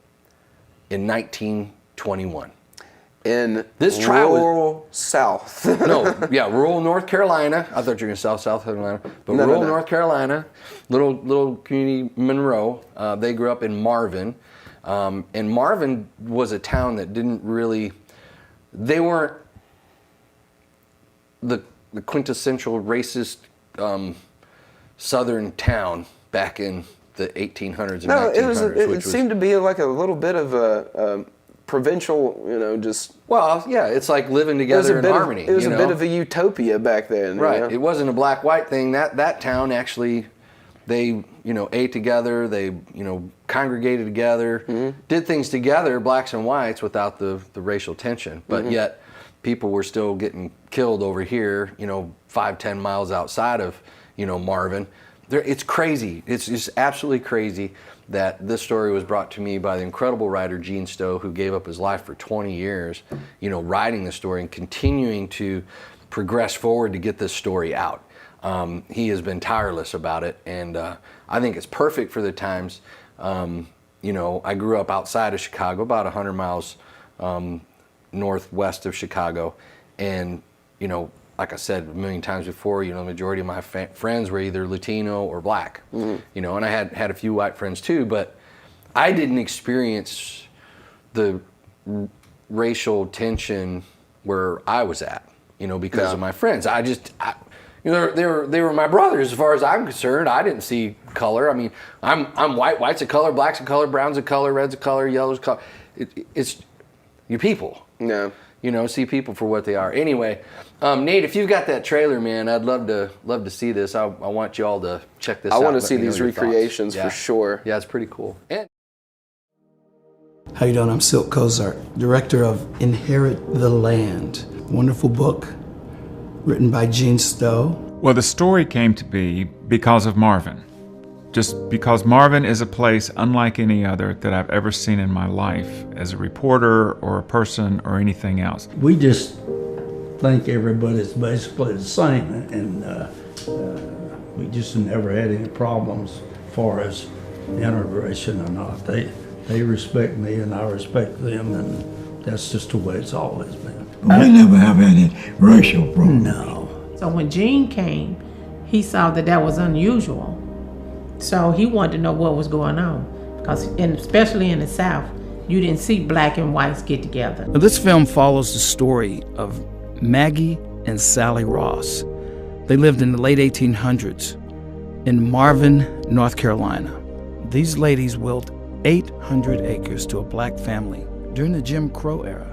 in 1921. In This trial was- rural South. No, yeah, rural North Carolina. I thought you were going to South Carolina, but No, rural no. North Carolina, little community, Monroe. They grew up in Marvin, and Marvin was a town that didn't really. They weren't the quintessential racist Southern town back in the 1800s and No, 1900s. it seemed to be like a little bit of a provincial, just. Well, yeah, it's like living It was together a in bit harmony. It was you a know? bit of a utopia back then. you Right. know? It wasn't a black-white thing. That town actually, they ate together. They congregated together, did things together, blacks and whites, without the racial tension. But yet, people were still getting killed over here. 5-10 miles outside of Marvin. It's crazy. It's just absolutely crazy that this story was brought to me by the incredible writer Gene Stowe, who gave up his life for 20 years, writing the story and continuing to progress forward to get this story out. He has been tireless about it, and I think it's perfect for the times. I grew up outside of Chicago, about 100 miles northwest of Chicago, and like I said a million times before, the majority of my friends were either Latino or black, and I had a few white friends too, but I didn't experience the racial tension where I was at, because of my friends. They were my brothers as far as I'm concerned. I didn't see color. I mean, I'm white. White's a color. Black's a color. Brown's a color. Red's a color. Yellow's a color. It's you people. No. See people for what they are. Anyway, Nate, if you've got that trailer, man, I'd love to see this. I want you all to check this out. I want to Let see me know these your thoughts. recreations Yeah. for sure. Yeah, it's pretty cool. And How you doing? I'm Silk Cozart, director of Inherit the Land. Wonderful book written by Gene Stowe. Well, the story came to be because of Marvin. Just because Marvin is a place unlike any other that I've ever seen in my life as a reporter or a person or anything else. We just think everybody's basically the same, and we just never had any problems as far as integration or not. They respect me and I respect them, and that's just the way it's always been. We never have any racial problems. No. So when Gene came, he saw that was unusual. So he wanted to know what was going on, because especially in the South, you didn't see black and whites get together. Now, this film follows the story of Maggie and Sally Ross. They lived in the late 1800s in Marvin, North Carolina. These ladies willed 800 acres to a black family during the Jim Crow era.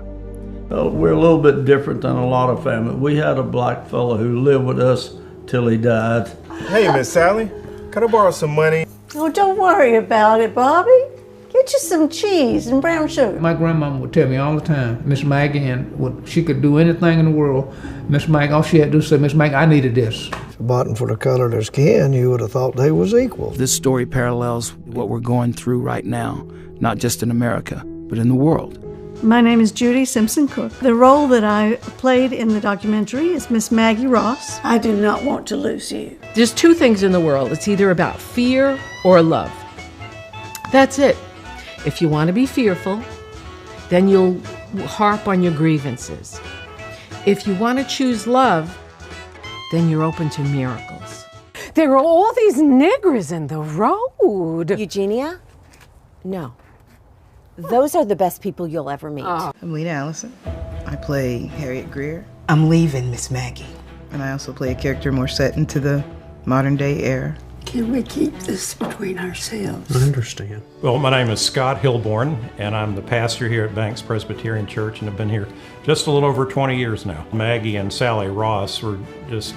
Well, we're a little bit different than a lot of families. We had a black fellow who lived with us till he died. Hey, Miss Sally, can I borrow some money? Oh, don't worry about it, Bobby. Get get you some cheese and brown sugar. My grandmama would tell me all the time, Miss Maggie, and she could do anything in the world. Miss Maggie, all she had to do was say, Miss Maggie, I needed this. If it wasn't for the color of their skin, you would have thought they was equal. This story parallels what we're going through right now, not just in America, but in the world. My name is Judy Simpson Cook. The role that I played in the documentary is Miss Maggie Ross. I do not want to lose you. There's two things in the world. It's either about fear or love. That's it. If you want to be fearful, then you'll harp on your grievances. If you want to choose love, then you're open to miracles. There are all these niggers in the road. Eugenia? No. Those are the best people you'll ever meet. I'm Lena Allison. I play Harriet Greer. I'm leaving Miss Maggie. And I also play a character more set into the modern day era. Can we keep this between ourselves? I understand. Well, my name is Scott Hilborn, and I'm the pastor here at Banks Presbyterian Church, and have been here just a little over 20 years now. Maggie and Sally Ross were just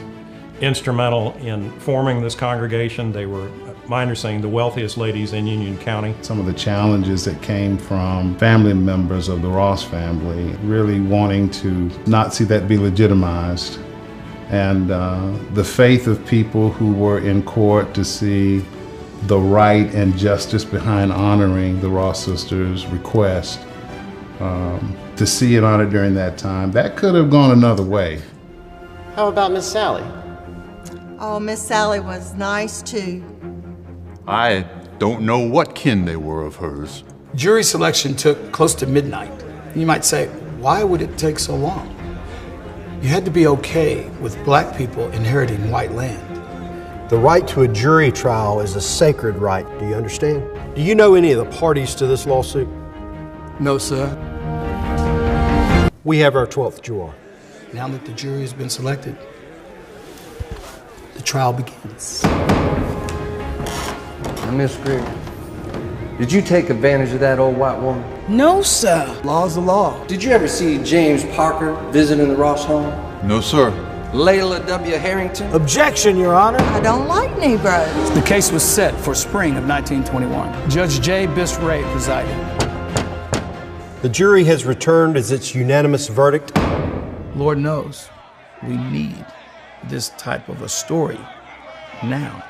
instrumental in forming this congregation. They were, my understanding, the wealthiest ladies in Union County. Some of the challenges that came from family members of the Ross family really wanting to not see that be legitimized, and the faith of people who were in court to see the right and justice behind honoring the Ross sisters' request, to see it honored during that time, that could have gone another way. How about Miss Sally? Oh, Miss Sally was nice too. I don't know what kin they were of hers. Jury selection took close to midnight. You might say, why would it take so long? You had to be okay with black people inheriting white land. The right to a jury trial is a sacred right. Do you understand? Do you know any of the parties to this lawsuit? No, sir. We have our 12th juror. Now that the jury has been selected, the trial begins. Now, Miss Greer, did you take advantage of that old white woman? No, sir. Law's the law. Did you ever see James Parker visiting the Ross home? No, sir. Layla W. Harrington? Objection, Your Honor. I don't like Negroes. The case was set for spring of 1921. Judge J. Bisray presided. The jury has returned as its unanimous verdict. Lord knows we need this type of a story now.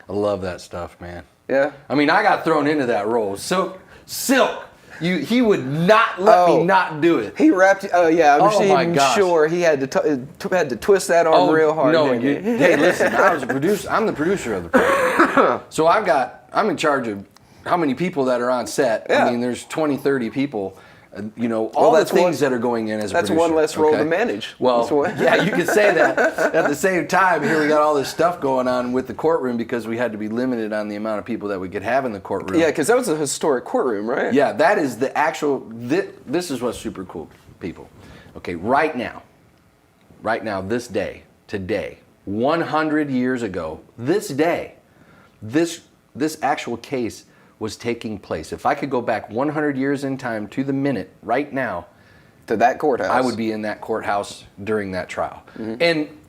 I love that stuff, man. Yeah. I mean, I got thrown into that role. Silk. He would not let me not do it. He wrapped. Oh yeah, I'm gosh. sure he had to twist that arm real hard. No, didn't he? hey, listen, I was a producer. I'm the producer of the program. So I'm in charge of how many people that are on set. Yeah. I mean, there's 20, 30 people. All the things that are going in as a producer. That's one less role to manage. Well, yeah, you could say that. At the same time, here we got all this stuff going on with the courtroom because we had to be limited on the amount of people that we could have in the courtroom. Yeah, because that was a historic courtroom, right? Yeah, that is the actual, this is what's super cool, people. Okay, right now, this day, today, 100 years ago, this day, this actual case was taking place. If I could go back 100 years in time to the minute right now, to that courthouse, I would be in that courthouse during that trial. Mm-hmm.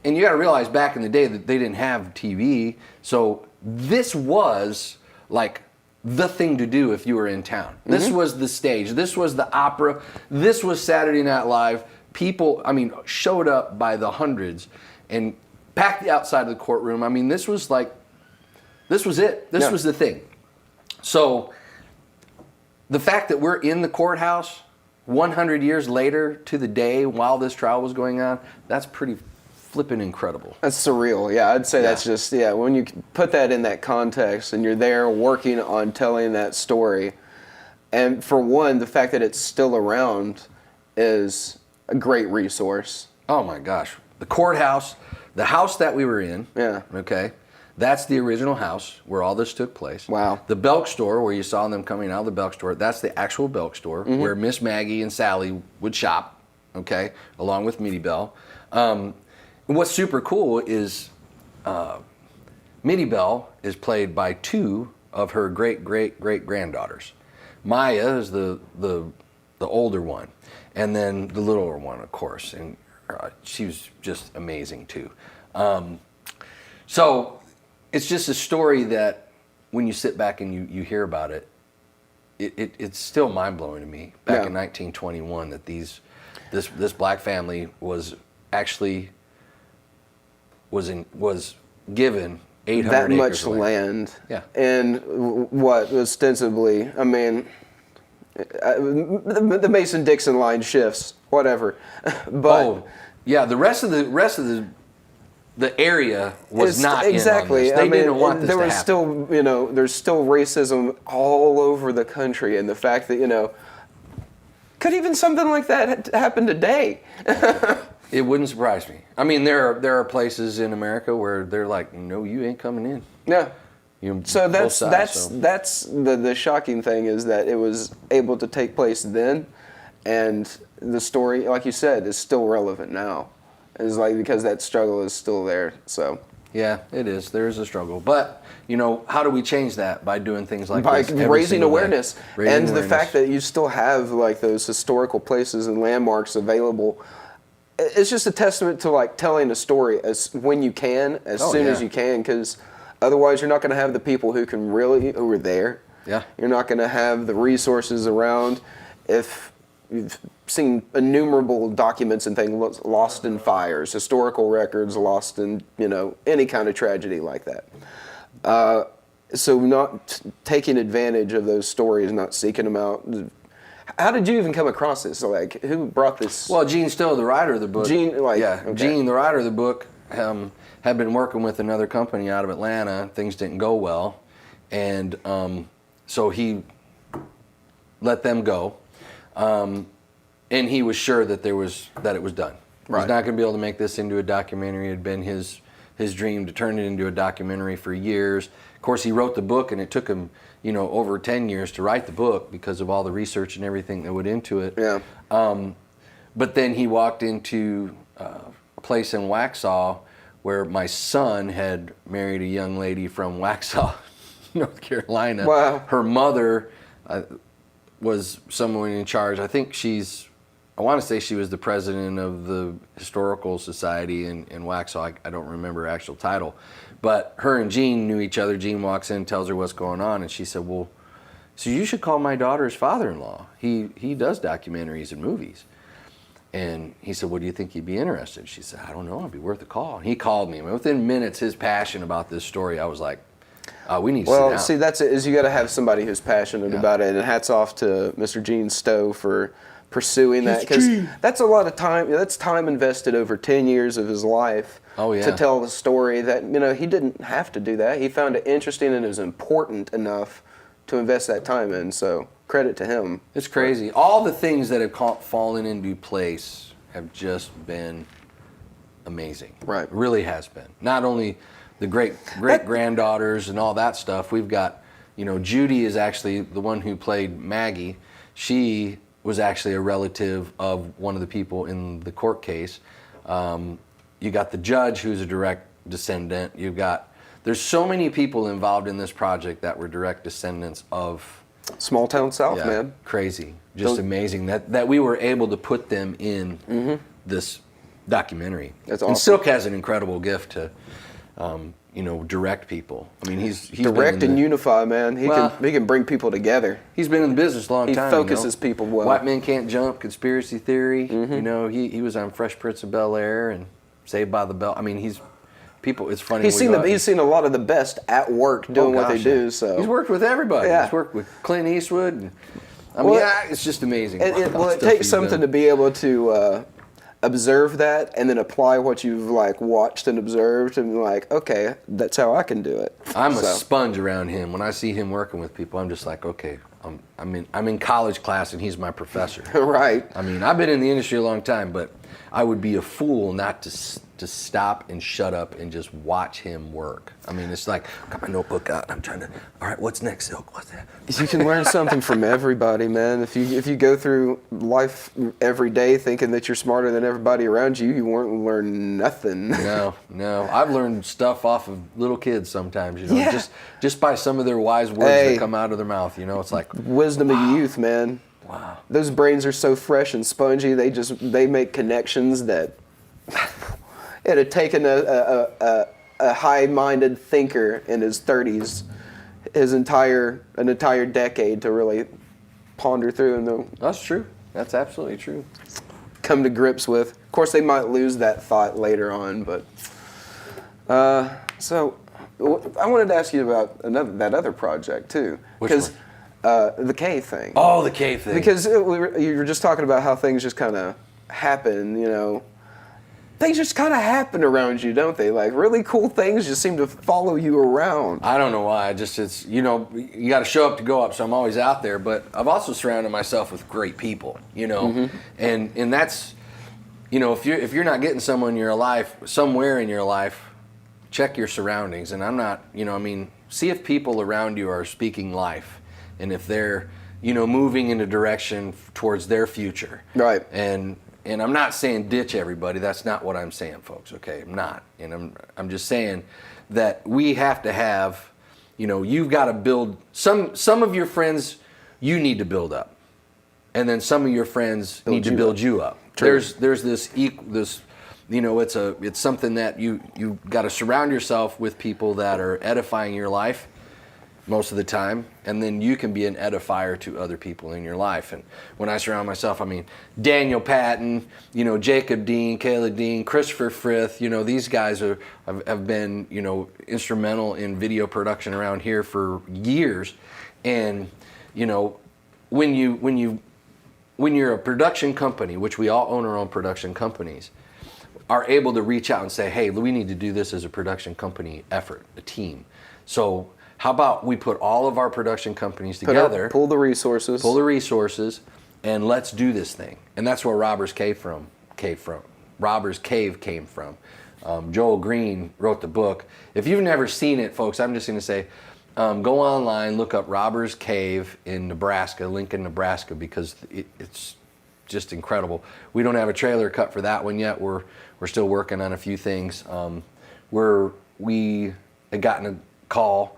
And you got to realize back in the day that they didn't have TV, so this was like the thing to do if you were in town. Mm-hmm. This was the stage. This was the opera. This was Saturday Night Live. People, showed up by the hundreds and packed the outside of the courtroom. I mean, this was it. This was the thing. So the fact that we're in the courthouse 100 years later to the day while this trial was going on, that's pretty flippin' incredible. That's surreal. Yeah, I'd say that's just, when you put that in that context and you're there working on telling that story, and for one, the fact that it's still around is a great resource. Oh my gosh. The courthouse, the house that we were in, okay, that's the original house where all this took place. Wow. The Belk store, where you saw them coming out of the Belk store, that's the actual Belk store, where Miss Maggie and Sally would shop, okay, along with Mittie Bell. What's super cool is Mittie Bell is played by two of her great-great-great-granddaughters. Maya is the older one, and then the littler one, of course, and she was just amazing too. So it's just a story that when you sit back and you hear about it, it's still mind-blowing to me. Back in 1921, that this black family was actually was given 800 that acres much of land. Yeah. And what ostensibly, I mean, the Mason-Dixon line shifts, whatever. But the rest of the area was not exactly. in on this. They didn't want this there to was happen. still, there's still racism all over the country, and the fact that could even something like that happen today? It wouldn't surprise me. I mean, there are places in America where they're like, no, you ain't coming in. Yeah. So that's the shocking thing, is that it was able to take place then, and the story, like you said, is still relevant now. It's like, because that struggle is still there. So yeah, it is. There is a struggle, but how do we change that? By doing things like by this, every raising single day. awareness, Raising the awareness. fact that you still have like those historical places and landmarks available. It's just a testament to like telling a story as when you can, as soon as you can, because otherwise you're not going to have the people who are there. Yeah. You're not going to have the resources around. If you've seen innumerable documents and things lost in fires, historical records lost in any kind of tragedy like that. So not taking advantage of those stories, not seeking them out. How did you even come across this? Like, who brought this? Well, Gene Stowe, the writer of the book. Gene, Gene, the writer of the book, had been working with another company out of Atlanta. Things didn't go well, and so he let them go, and he was sure that it was done. He was not going to be able to make this into a documentary. It had been his dream to turn it into a documentary for years. Of course, he wrote the book, and it took him over 10 years to write the book because of all the research and everything that went into it. Yeah. But then he walked into a place in Waxhaw where my son had married a young lady from Waxhaw, North Carolina. Wow. Her mother was someone in charge. I think I want to say she was the president of the Historical Society in Waxhaw. I don't remember her actual title. But her and Gene knew each other. Gene walks in, tells her what's going on, and she said, well, so you should call my daughter's father-in-law. He does documentaries and movies. And he said, well, do you think he'd be interested? She said, I don't know, it'd be worth a call. And he called me. Within minutes, his passion about this story, I was like, we need to sit down. Well, see, that's it, is you got to have somebody who's passionate about it. And hats off to Mr. Gene Stowe for pursuing that, because that's a lot of time. That's time invested over 10 years of his life to tell the story that he didn't have to do that. He found it interesting and it was important enough to invest that time in. So credit to him. It's crazy. All the things that have fallen into place have just been amazing. Right. It really has been. Not only the great granddaughters and all that stuff. We've got, Judy is actually the one who played Maggie. She was actually a relative of one of the people in the court case. You got the judge, who's a direct descendant. There's so many people involved in this project that were direct descendants of small town South, man. Crazy, just amazing that we were able to put them in this documentary. That's awesome. And Silk has an incredible gift to, direct people. I mean, he's direct and unify, man. He can bring people together. He's been in the business a long time. He focuses people well. White Men Can't Jump, Conspiracy Theory. He was on Fresh Prince of Bel-Air and Saved by the Bell. I mean, it's funny. He's seen a lot of the best at work doing what they do. So he's worked with everybody. Yeah. He's worked with Clint Eastwood. It's just amazing. It takes something to be able to observe that and then apply what you've watched and observed and okay, that's how I can do it. I'm a sponge around him. When I see him working with people, I'm just like, okay, I'm in college class and he's my professor. Right. I mean, I've been in the industry a long time, but I would be a fool not to stop and shut up and just watch him work. I mean, it's like, I got my notebook out and I'm trying to, all right, what's next, Silk? What's that? You can learn something from everybody, man. If you go through life every day thinking that you're smarter than everybody around you, you won't learn nothing. No. I've learned stuff off of little kids sometimes, just by some of their wise words that come out of their mouth. It's like wisdom of youth, man. Wow. Those brains are so fresh and spongy. They make connections that it'd have taken a a high-minded thinker in his 30s, an entire decade to really ponder through and That's true. That's absolutely true. come to grips with. Of course, they might lose that thought later on, but so I wanted to ask you about that other project too, because the cave thing. Oh, the cave thing. Because you were just talking about how things just kind of happen, you know. Things just kind of happen around you, don't they? Like really cool things just seem to follow you around. I don't know why. It's you know, you got to show up to go up. So I'm always out there. But I've also surrounded myself with great people, you know, and that's, you know, if you're not getting somewhere in your life, check your surroundings. And I'm not, you know, I mean, see if people around you are speaking life, and if they're, you know, moving in a direction towards their future. Right. And I'm not saying ditch everybody. That's not what I'm saying, folks. Okay, I'm not. And I'm just saying that we have to have, you know, you've got to build some of your friends. You need to build up, and then some of your friends need to build you up. True. There's this, you know, it's something that you got to surround yourself with people that are edifying your life most of the time, and then you can be an edifier to other people in your life. And when I surround myself, I mean Daniel Patton, you know, Jacob Dean, Kayla Dean, Christopher Frith, you know, these guys have been, you know, instrumental in video production around here for years. And you know, when you're a production company, which we all own our own production companies, are able to reach out and say, hey, we need to do this as a production company effort, a team. So how about we put all of our production companies together, pull the resources, and let's do this thing. And that's where Robbers Cave came from. Joel Green wrote the book. If you've never seen it, folks, I'm just going to say, go online, look up Robbers Cave in Nebraska, Lincoln, Nebraska, because it's just incredible. We don't have a trailer cut for that one yet. We're still working on a few things. We had gotten a call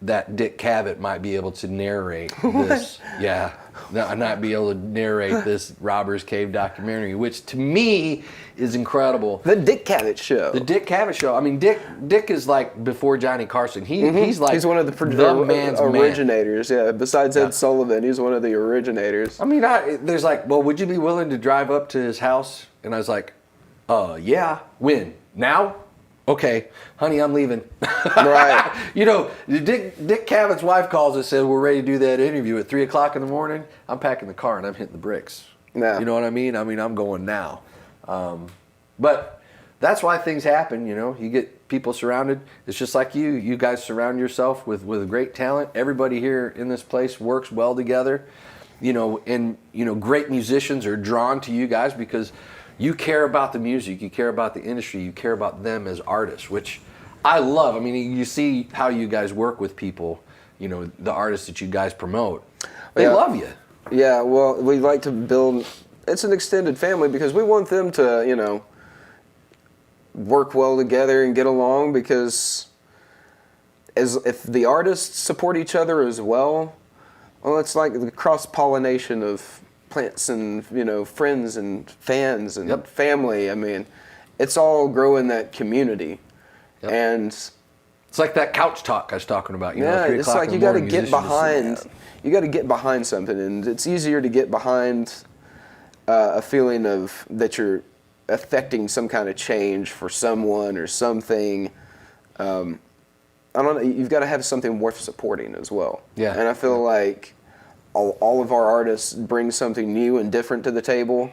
that Dick Cavett might be able to narrate this. Yeah, not be able to narrate this Robbers Cave documentary, which to me is incredible. The Dick Cavett Show. The Dick Cavett Show. I mean, Dick is like before Johnny Carson. He's like one of the man's originators. Yeah, besides Ed Sullivan, he's one of the originators. I mean, there's like, well, would you be willing to drive up to his house? And I was like, yeah. When? Now? Okay, honey, I'm leaving. Right. You know, Dick Cavett's wife calls and says, we're ready to do that interview at 3 o'clock in the morning. I'm packing the car and I'm hitting the bricks. Yeah. You know what I mean? I mean, I'm going now. But that's why things happen, you know. You get people surrounded. It's just like you. You guys surround yourself with great talent. Everybody here in this place works well together. You know, and, you know, great musicians are drawn to you guys because you care about the music, you care about the industry, you care about them as artists, which I love. I mean, you see how you guys work with people, you know, the artists that you guys promote. They love you. Yeah, well, we like to build, it's an extended family because we want them to, you know, work well together and get along, because if the artists support each other as well, it's like the cross-pollination of plants and, you know, friends and fans and family. I mean, it's all growing that community. And it's like that couch talk I was talking about. You know, 3 it's o'clock like in you the got to morning, get musicians behind. You got to get behind something, and it's easier to get behind a feeling of that you're affecting some kind of change for someone or something. I don't know. You've got to have something worth supporting as well. Yeah. And I feel like all of our artists bring something new and different to the table.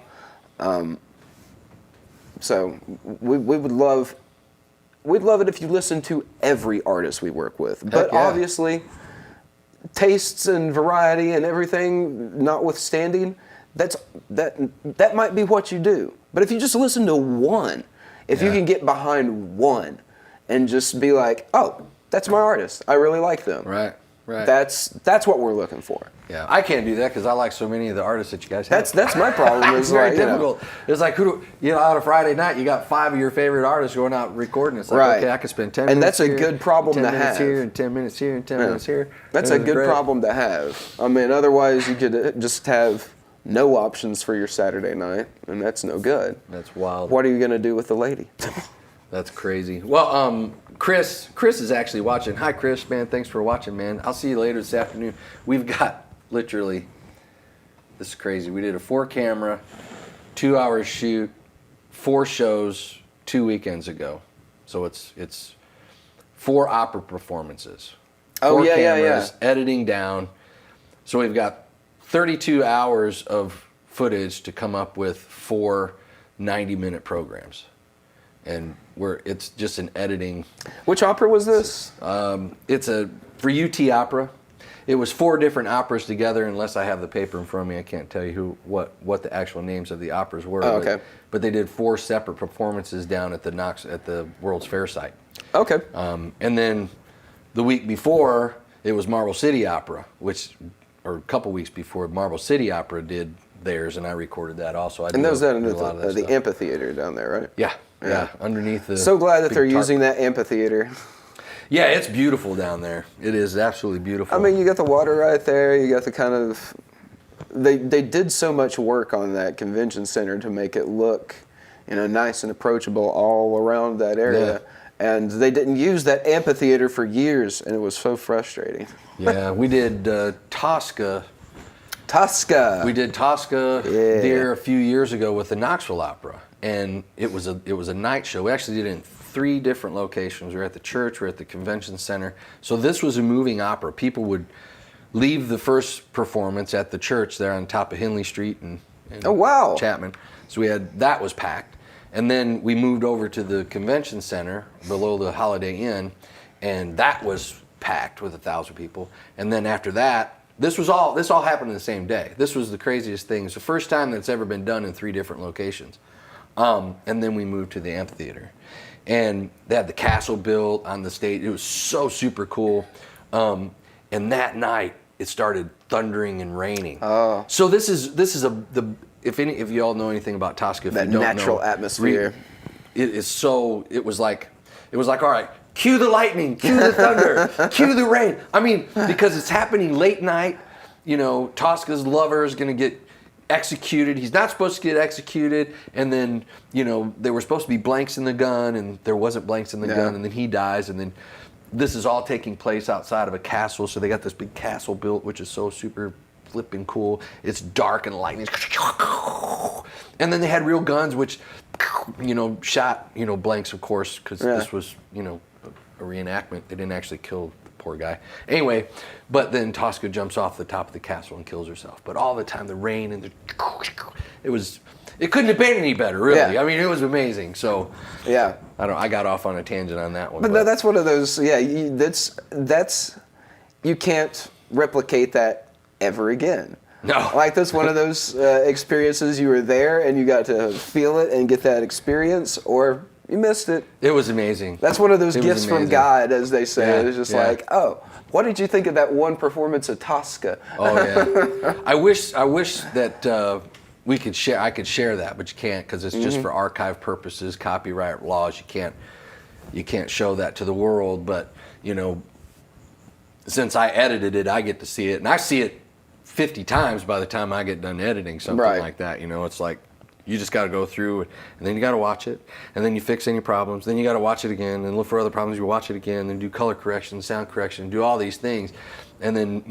So we'd love it if you listen to every artist we work with. But obviously, tastes and variety and everything notwithstanding, that might be what you do. But if you just listen to one, if you can get behind one and just be like, oh, that's my artist, I really like them. Right. That's what we're looking for. Yeah, I can't do that because I like so many of the artists that you guys have. That's my problem. It's very difficult. It's like, on a Friday night, you got 5 of your favorite artists going out recording. It's like, okay, I could spend 10 minutes and that's here, a good problem 10 to minutes have. here, and 10 minutes here, and 10 minutes here. That's a good problem to have. I mean, otherwise you could just have no options for your Saturday night, and that's no good. That's wild. What are you going to do with the lady? That's crazy. Well, Chris is actually watching. Hi, Chris, man. Thanks for watching, man. I'll see you later this afternoon. We've got literally, this is crazy. We did a 4-camera, 2-hour shoot, 4 shows 2 weekends ago. So it's 4 opera performances. 4 cameras, editing down. So we've got 32 hours of footage to come up with 4 90-minute programs. And it's just an editing. Which opera was this? It's for UT Opera. It was 4 different operas together. Unless I have the paper in front of me, I can't tell you what the actual names of the operas were. Oh, okay. But they did 4 separate performances down at the World's Fair site. Okay. And then the week before, it was Marble City Opera, or a couple weeks before, Marble City Opera did theirs, and I recorded that also. And that was at the amphitheater down there, right? Yeah, underneath the. So glad that they're using that amphitheater. Yeah, it's beautiful down there. It is absolutely beautiful. I mean, you got the water right there. You got the kind of. They did so much work on that convention center to make it look, nice and approachable all around that area. Yeah. And they didn't use that amphitheater for years, and it was so frustrating. Yeah, we did Tosca. We did Tosca there a few years ago with the Knoxville Opera, and it was a night show. We actually did it in 3 different locations. We were at the church, we were at the convention center. So this was a moving opera. People would leave the first performance at the church there on top of Henley Street and Chapman. So that was packed. And then we moved over to the convention center below the Holiday Inn, and that was packed with 1,000 people. And then after that, this all happened in the same day. This was the craziest thing. It's the first time that's ever been done in 3 different locations. And then we moved to the amphitheater. And they had the castle built on the stage. It was so super cool. And that night, it started thundering and raining. Oh. So this is if you all know anything about Tosca, if you don't know, natural atmosphere. It was like, all right, cue the lightning, cue the thunder, cue the rain. I mean, because it's happening late night. Tosca's lover is going to get executed. He's not supposed to get executed. And then, there were supposed to be blanks in the gun, and there wasn't blanks in the gun, and then he dies, and then this is all taking place outside of a castle. So they got this big castle built, which is so super flipping cool. It's dark and lightning. And then they had real guns, which, shot, blanks, of course, because this was, a reenactment. They didn't actually kill the poor guy. Anyway, but then Tosca jumps off the top of the castle and kills herself. But all the time, the rain and it couldn't have been any better, really. Yeah. I mean, it was amazing. So, I got off on a tangent on that one. But that's one of those, you can't replicate that ever again. No. Like, that's one of those experiences. You were there and you got to feel it and get that experience, or you missed it. It was amazing. That's one of those gifts from God, as they say. Yeah. It's just like, oh, what did you think of that one performance of Tosca? Oh, yeah. I wish that we could share. I could share that, but you can't, because it's just for archive purposes, copyright laws. You can't show that to the world. But since I edited it, I get to see it, and I see it 50 times by the time I get done editing something like that. It's like you just got to go through it, and then you got to watch it, and then you fix any problems. Then you got to watch it again and look for other problems. You watch it again, then do color correction, sound correction, do all these things, and then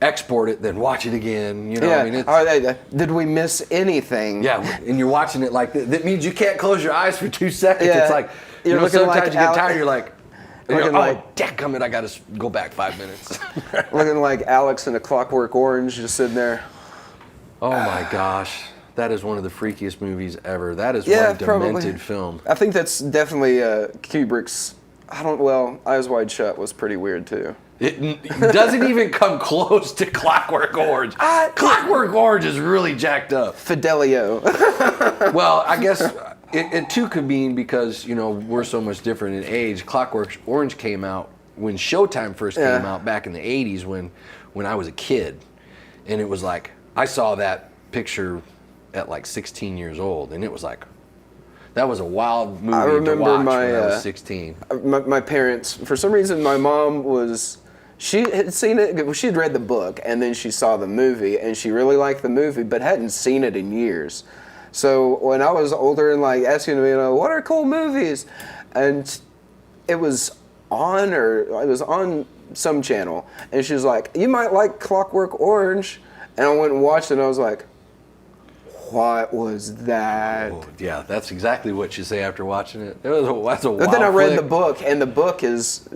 export it, then watch it again. I mean, did we miss anything? Yeah, and you're watching it like that means you can't close your eyes for 2 seconds. Yeah. It's like sometimes you get tired. You're like, dadgummit, I got to go back 5 minutes. Looking like Alex in A Clockwork Orange, just sitting there. Oh my gosh, that is one of the freakiest movies ever. That is one demented film. I think that's definitely Kubrick's. Eyes Wide Shut was pretty weird too. It doesn't even come close to Clockwork Orange. Clockwork Orange is really jacked up. Fidelio. Well, I guess it too could mean because, we're so much different in age. Clockwork Orange came out when Showtime first came out back in the 80s when I was a kid. And it was like, I saw that picture at like 16 years old, and it was like, that was a wild movie to watch when I was 16. My parents, for some reason, my mom she had seen it, she had read the book, and then she saw the movie, and she really liked the movie, but hadn't seen it in years. So when I was older and like asking me, what are cool movies, and it was on some channel, and she was like, you might like Clockwork Orange, and I went and watched it, and I was like, what was that? Oh, yeah, that's exactly what you say after watching it. That's a wild But then I read flick. the book, and the book is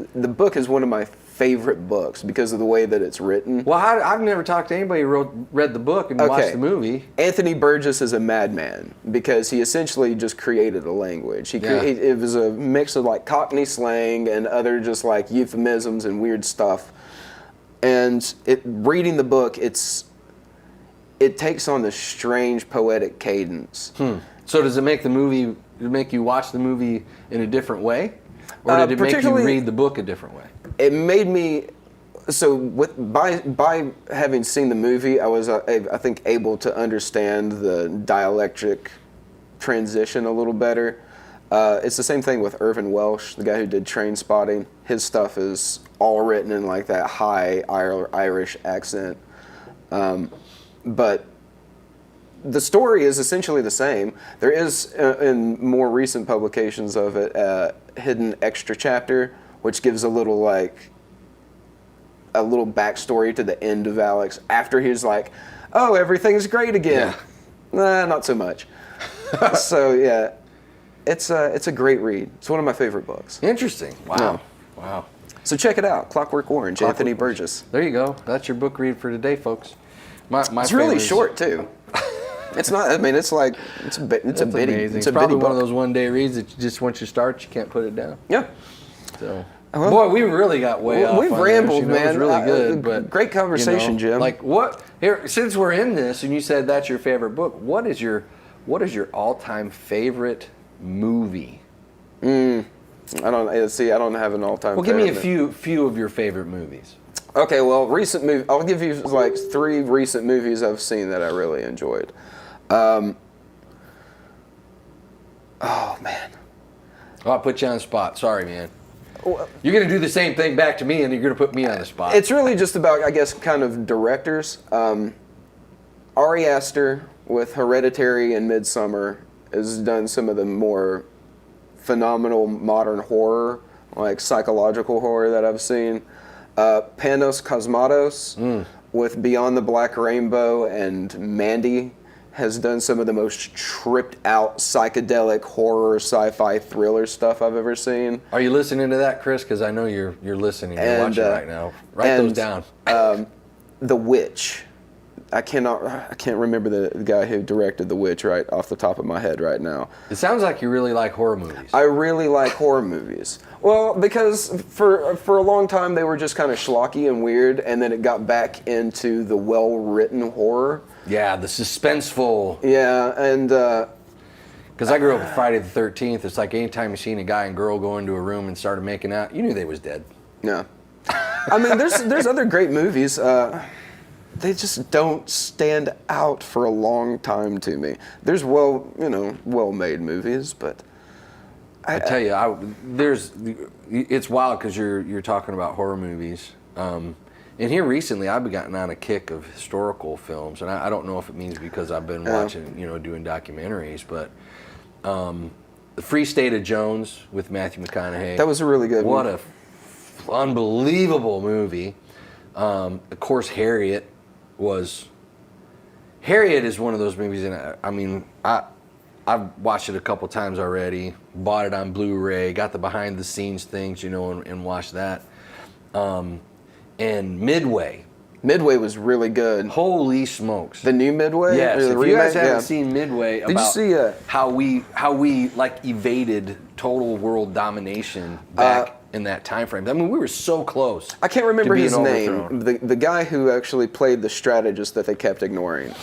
one of my favorite books because of the way that it's written. Well, I've never talked to anybody who read the book and watched the movie. Anthony Burgess is a madman because he essentially just created a language. It was a mix of like Cockney slang and other just like euphemisms and weird stuff. And reading the book, it takes on this strange poetic cadence. So does it make you watch the movie in a different way? Or did it make you read the book a different way? It made me, by having seen the movie, I was, I think, able to understand the dialectic transition a little better. It's the same thing with Irvin Welsh, the guy who did Train Spotting. His stuff is all written in like that high Irish accent. But the story is essentially the same. There is, in more recent publications of it, a hidden extra chapter, which gives a little backstory to the end of Alex after he's like, oh, everything's great again. Nah, not so much. So yeah, it's a great read. It's one of my favorite books. Interesting. Wow. Yeah. Wow. So check it out, Clockwork Orange, Anthony Burgess. There you go. That's your book read for today, folks. It's really short too. It's not. I mean, it's a bitty. Amazing. It's It's probably bitty one of book. those one-day reads that you just once you start, you can't put it down. Yeah. So, Well, boy, we really got way off. We've on rambled, this. man. It was really good, but great conversation, Jim. Like what? Here, since we're in this, and you said that's your favorite book, what is your all-time favorite movie? I don't have an all-time. Well, give me a favorite. few of your favorite movies. Okay, well, recent movie. I'll give you like 3 recent movies I've seen that I really enjoyed. Oh man. Oh, I put you on the spot. Sorry, man. You're gonna do the same thing back to me, and you're gonna put me on the spot. It's really just about, I guess, kind of directors. Ari Aster with Hereditary and Midsommar has done some of the more phenomenal modern horror, like psychological horror that I've seen. Panos Cosmatos with Beyond the Black Rainbow and Mandy has done some of the most tripped out psychedelic horror sci-fi thriller stuff I've ever seen. Are you listening to that, Chris? Because I know you're listening. You're watching right now. Write those down. The Witch. I can't remember the guy who directed The Witch right off the top of my head right now. It sounds like you really like horror movies. I really like horror movies. Well, because for a long time they were just kind of schlocky and weird, and then it got back into the well-written horror. Yeah, the suspenseful. Yeah, and because I grew up with Friday the 13th. It's like anytime you seen a guy and girl go into a room and started making out, you knew they was dead. Yeah. I mean, there's other great movies. They just don't stand out for a long time to me. There's well-made movies, but I tell you, it's wild because you're talking about horror movies. And here recently, I've gotten on a kick of historical films, and I don't know if it means because I've been watching, doing documentaries, but The Free State of Jones with Matthew McConaughey. That was a really good one. What a unbelievable movie. Of course, Harriet is one of those movies, and I've watched it a couple times already, bought it on Blu-ray, got the behind-the-scenes things, and watched that. And Midway. Midway was really good. Holy smokes! The new Midway. Yes. Or the If remake? you guys haven't seen Midway, Did you see how we like evaded total world domination back in that time frame? I mean, we were so close. I can't remember to being his name. overthrown. The guy who actually played the strategist that they kept ignoring.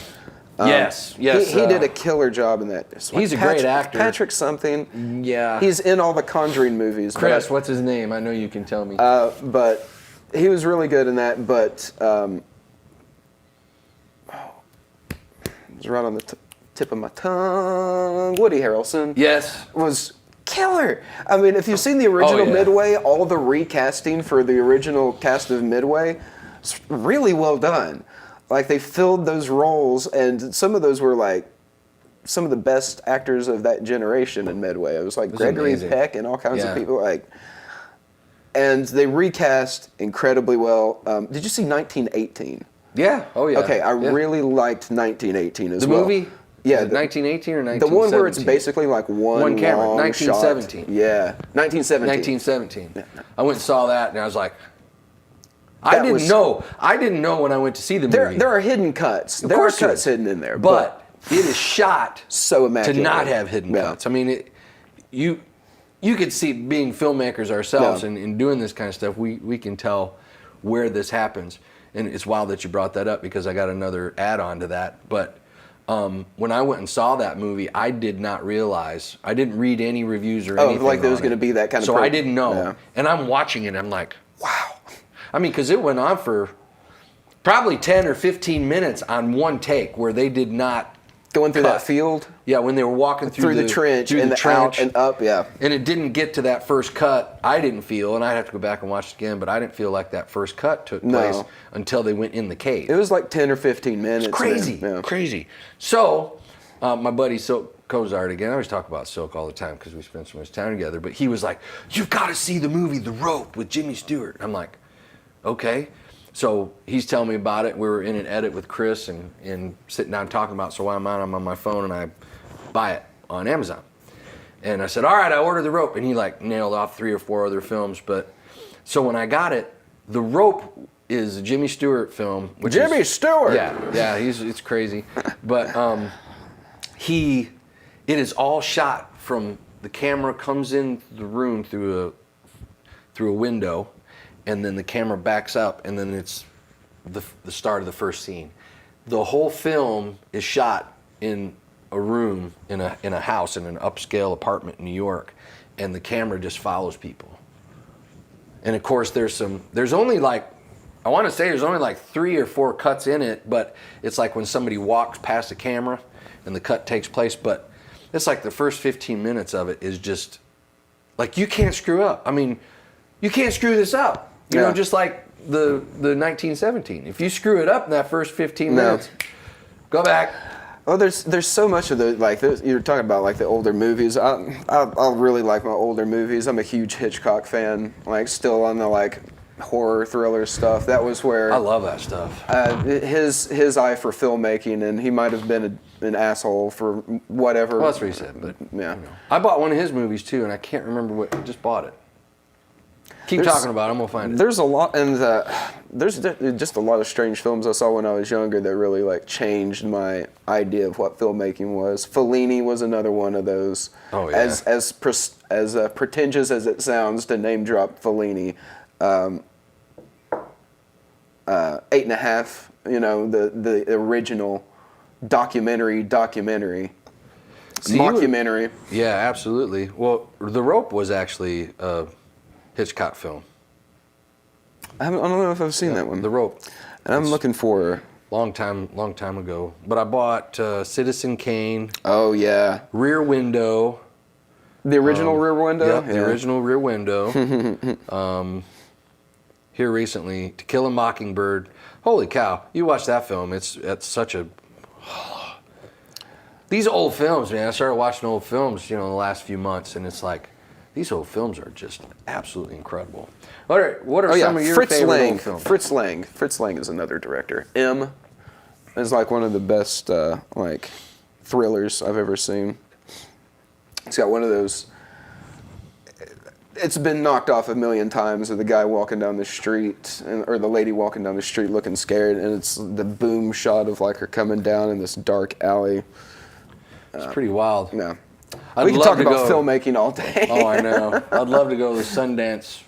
Yes. He did a killer job in that. He's a great actor. Patrick something. Yeah. He's in all the Conjuring movies. Chris, what's his name? I know you can tell me. But he was really good in that. But it was right on the tip of my tongue. Woody Harrelson. Yes. Was killer. I mean, if you've seen the original Midway, all the recasting for the original cast of Midway, it's really well done. Like, they filled those roles, and some of those were like some of the best actors of that generation in Medway. It was like It was Gregory amazing. Peck and all kinds Yeah. of people. And they recast incredibly well. Did you see 1918? Yeah. Oh yeah. Okay, I Yeah. really liked 1918 as The well. movie? Yeah, Is it 1918 or 1917? the one where it's basically like one camera. long 1917. shot. Yeah, 1917. 1917. I went and saw that, and I was like, I didn't know when I went to see the movie. There are hidden cuts. There are cuts hidden in there, but it is shot so immaculate to not have hidden cuts. I mean, you could see, being filmmakers ourselves and doing this kind of stuff, we can tell where this happens. And it's wild that you brought that up because I got another add-on to that. But when I went and saw that movie, I did not realize, I didn't read any reviews or anything. Like there was on going to it. be that kind of. So I didn't know. And I'm watching it, I'm like, wow. I mean, because it went on for probably 10 or 15 minutes on one take where they did not going through that field. Yeah, when they were walking through the trench through and the the trench out and up. Yeah, and it didn't get to that first cut. I didn't feel, and I'd have to go back and watch it again, but I didn't feel like that first cut took place until they went in the cave. It was like 10 or 15 minutes. It's crazy, crazy. So, my buddy Silk Cozart, again, I always talk about Silk all the time because we spent so much time together, but he was like, you've got to see the movie The Rope with Jimmy Stewart. I'm like, okay. So he's telling me about it. We were in an edit with Chris and sitting down talking about it. So while I'm on my phone and I buy it on Amazon. And I said, all right, I ordered The Rope. And he like nailed off 3 or 4 other films. But so when I got it, The Rope is a Jimmy Stewart film. Jimmy Stewart! Yeah, it's crazy. But it is all shot from, the camera comes in the room through a window, and then the camera backs up, and then it's the start of the first scene. The whole film is shot in a room in a house in an upscale apartment in New York, and the camera just follows people. And of course, there's only like 3 or 4 cuts in it, but it's like when somebody walks past the camera and the cut takes place. But it's like the first 15 minutes of it is just like, you can't screw up. I mean, you can't screw this up. You know, just like the 1917. If you screw it up in that first 15 minutes, go back. Oh, there's so much of the you're talking about like the older movies. I really like my older movies. I'm a huge Hitchcock fan. Like still on the like horror thriller stuff. That was where I love that stuff. His eye for filmmaking, and he might have been an asshole for whatever. Well, that's what he said. But yeah, I bought one of his movies too, and I can't remember what. I just bought it. Keep talking about it. I'm gonna find it. There's a lot, and there's just a lot of strange films I saw when I was younger that really like changed my idea of what filmmaking was. Fellini was another one of those. Oh yeah. As pretentious as it sounds to name drop Fellini, 8.5. You know, the original documentary. Mockumentary. Yeah, absolutely. Well, The Rope was actually a Hitchcock film. I don't know if I've seen that one. The Rope. And I'm looking for long time ago. But I bought Citizen Kane. Oh yeah. Rear Window. The original Rear Window. Yep, the original Rear Window. Here recently, To Kill a Mockingbird. Holy cow! You watch that film. It's such a. These old films, man. I started watching old films, in the last few months, and it's like, these old films are just absolutely incredible. What are some of your favorite old films? Fritz Lang. Fritz Lang is another director. M is like one of the best like thrillers I've ever seen. It's got one of those. It's been knocked off a million times of the guy walking down the street, or the lady walking down the street looking scared, and it's the boom shot of like her coming down in this dark alley. It's pretty wild. Yeah. I'd We can love talk to about go- filmmaking all day. Oh, I know. I'd love to go to the Sundance,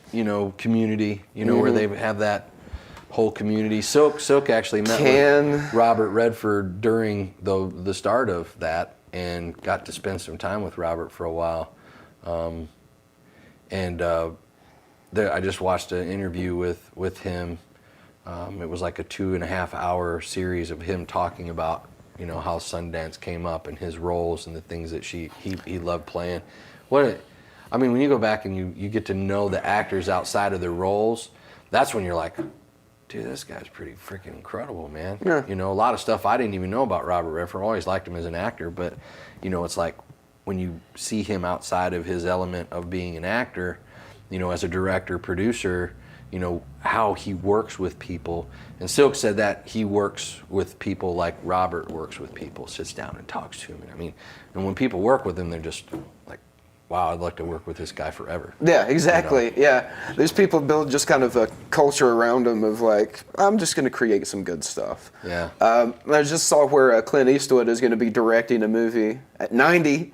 community, where they have that whole community. Silk actually met with Robert Redford during the start of that, and got to spend some time with Robert for a while. I just watched an interview with him. It was like a 2.5-hour series of him talking about how Sundance came up and his roles and the things that he loved playing. When you go back and you get to know the actors outside of their roles, that's when you're like, dude, this guy's pretty freaking incredible, man. Yeah. You know, a lot of stuff I didn't even know about Robert Redford. I always liked him as an actor, but, you know, it's like when you see him outside of his element of being an actor, you know, as a director, producer, you know, how he works with people. And Silk said that he works with people like Robert works with people, sits down and talks to him. And I mean, and when people work with him, they're just like, wow, I'd like to work with this guy forever. Yeah, exactly. You know? Yeah. There's people build just kind of a culture around them of like, I'm just going to create some good stuff. Yeah. I just saw where Clint Eastwood is going to be directing a movie at 90.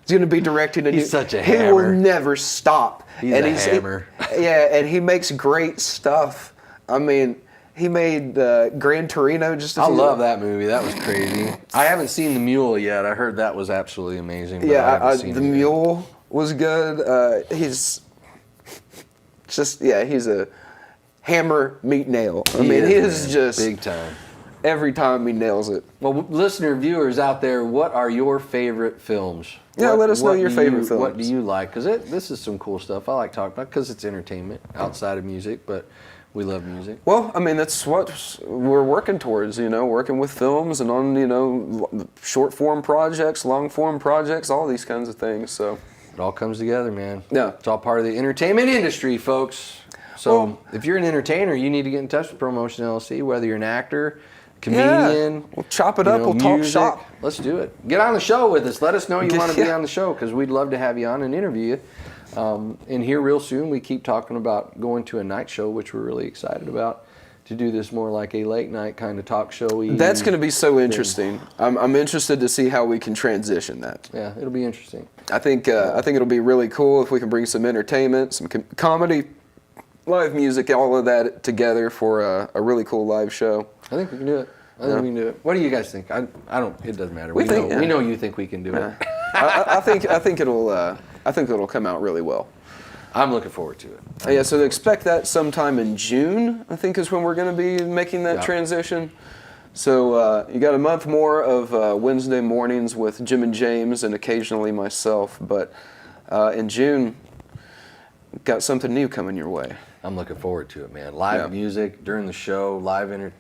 He's going to be directing a He's such a He hammer. will never stop. He's a hammer. And he makes great stuff. I mean, he made Gran Torino just a I few love that movie. That was crazy. I haven't seen The Mule yet. I heard that was absolutely amazing. But I Yeah, haven't seen The it yet. Mule was good. He's just, he's a hammer, meat, nail. I mean, he is man. just, big time. every time he nails it. Well, listener, viewers out there, what are your favorite films? Yeah, let us know your favorite films. What do you like? Because this is some cool stuff I like talking about because it's entertainment outside of music, but we love music. Well, I mean, that's what we're working towards, you know, working with films and on, you know, short form projects, long form projects, all these kinds of things. So it all comes together, man. Yeah. It's all part of the entertainment industry, folks. So if you're an entertainer, you need to get in touch with Promotion LLC, whether you're an actor, comedian. We'll chop it up, we'll talk shop. Let's do it. Get on the show with us. Let us know you want to be Yeah. on the show because we'd love to have you on and interview you. And here real soon, we keep talking about going to a night show, which we're really excited about, to do this more like a late night kind of talk showy. That's going to be so interesting. I'm interested to see how we can transition that. Yeah, it'll be interesting. I think it'll be really cool if we can bring some entertainment, some comedy, live music, all of that together for a really cool live show. I think we can do it. I think we can do it. What do you guys think? I don't. It doesn't matter. We know you think we can do it. I think it'll come out really well. I'm looking forward to it. Yeah, so expect that sometime in June, I think is when we're going to be making that Yeah. transition. So you got a month more of Wednesday mornings with Jim and James and occasionally myself. But in June, got something new coming your way. I'm looking forward to it, man. Live music during the show, live. Because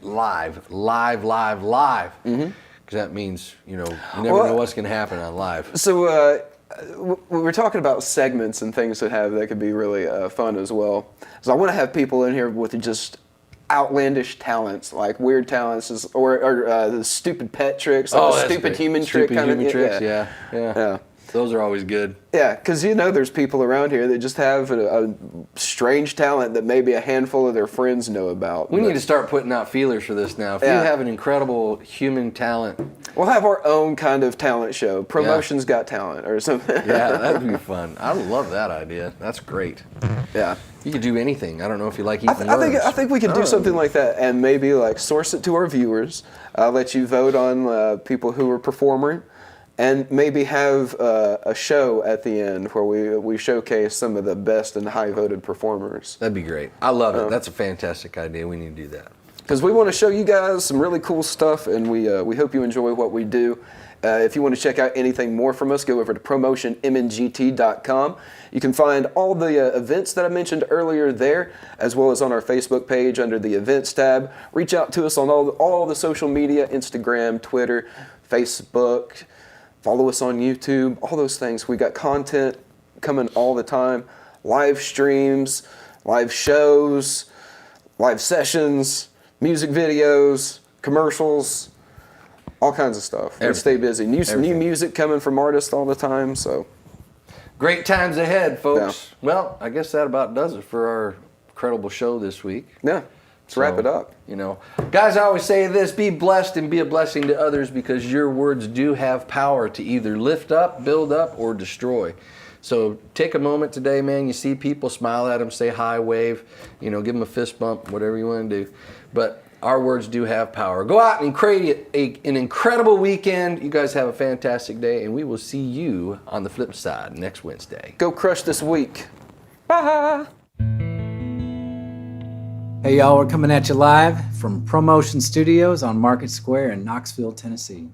that means, you know, you never know what's going to happen on live. So we were talking about segments and things that could be really fun as well. So I want to have people in here with just outlandish talents, like weird talents, or the stupid pet tricks, like the stupid great. human trick kind of tricks. Yeah. Those are always good. Yeah, because you know there's people around here that just have a strange talent that maybe a handful of their friends know about. We need to start putting out feelers for this now. If you have an incredible human talent, we'll have our own kind of talent show. Promotion's Got Talent or something. Yeah, that'd be fun. I love that idea. That's great. Yeah. You could do anything. I don't know if you like eating I think we could do something like that and maybe like source it to our viewers, let you vote on people who are performing, and maybe have a show at the end where we showcase some of the best and high voted performers. That'd be great. I love it. That's a fantastic idea. We need to do that. Because we want to show you guys some really cool stuff, and we hope you enjoy what we do. If you want to check out anything more from us, go over to promotionmngt.com. You can find all the events that I mentioned earlier there, as well as on our Facebook page under the events tab. Reach out to us on all the social media, Instagram, Twitter, Facebook. Follow us on YouTube, all those things. We got content coming all the time. Live streams, live shows, live sessions, music videos, commercials, all kinds of stuff. We stay busy. New music coming from artists all the time. So great times ahead, folks. Yeah. Well, I guess that about does it for our incredible show this week. Yeah. Let's wrap it up. You know, guys, I always say this: be blessed and be a blessing to others, because your words do have power to either lift up, build up, or destroy. So take a moment today, man. You see people, smile at them, say hi, wave, you know, give them a fist bump, whatever you want to do. But our words do have power. Go out and create an incredible weekend. You guys have a fantastic day, and we will see you on the flip side next Wednesday. Go crush this week. Bye. Hey y'all, we're coming at you live from Promotion Studios on Market Square in Knoxville, Tennessee.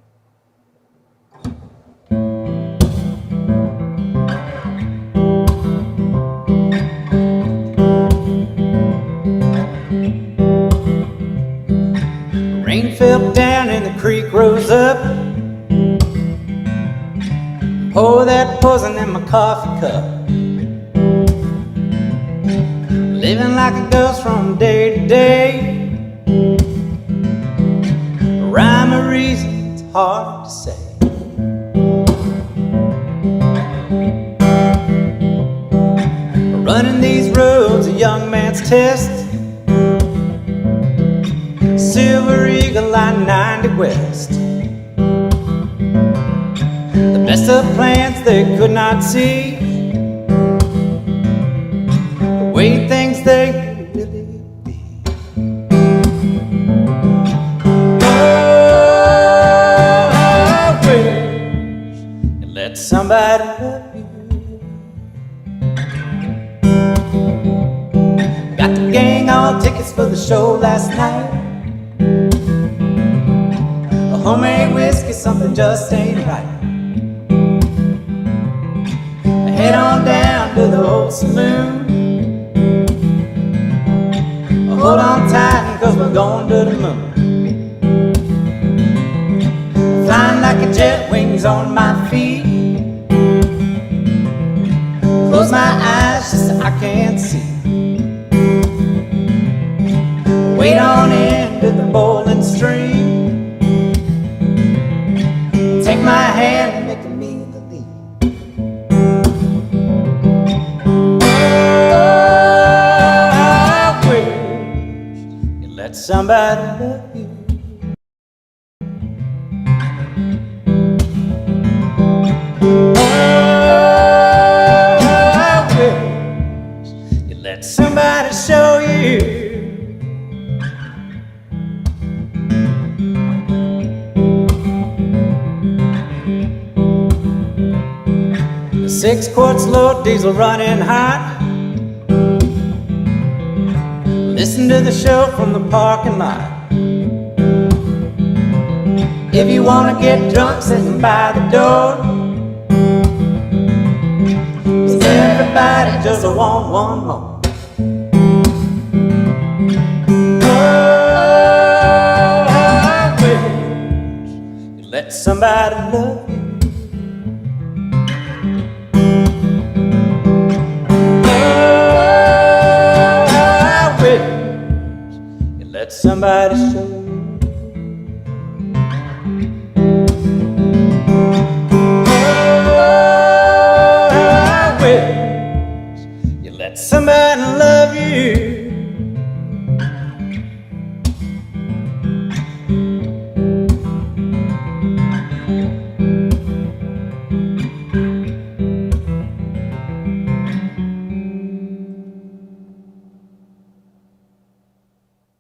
Pour that poison in my coffee cup. Living like a ghost from day to day. Rhyme or reason, it's hard to say. Running these roads, a young man's test. Silver Eagle Line 90 West. The best of plans they could not see. The way things they really be. Oh, I wish you let somebody love you. Got the gang all tickets for the show last night. A homemade whiskey, something just ain't right. Head on down to the old saloon. Hold on tight, cause we're going to the moon. Flying like a jet, wings on my feet. Close my eyes just so I can't see. Wade on into the bowling stream. Take my hand and make me believe. Let somebody love you. Oh, I wish you let somebody show you. The 6 quarts low, diesel running hot. Listen to the show from the parking lot. If you wanna get drunk, sitting by the door. 'Cause everybody just want one more. Oh, I wish you let somebody love you. Let somebody show you. Oh, I wish you let somebody love you.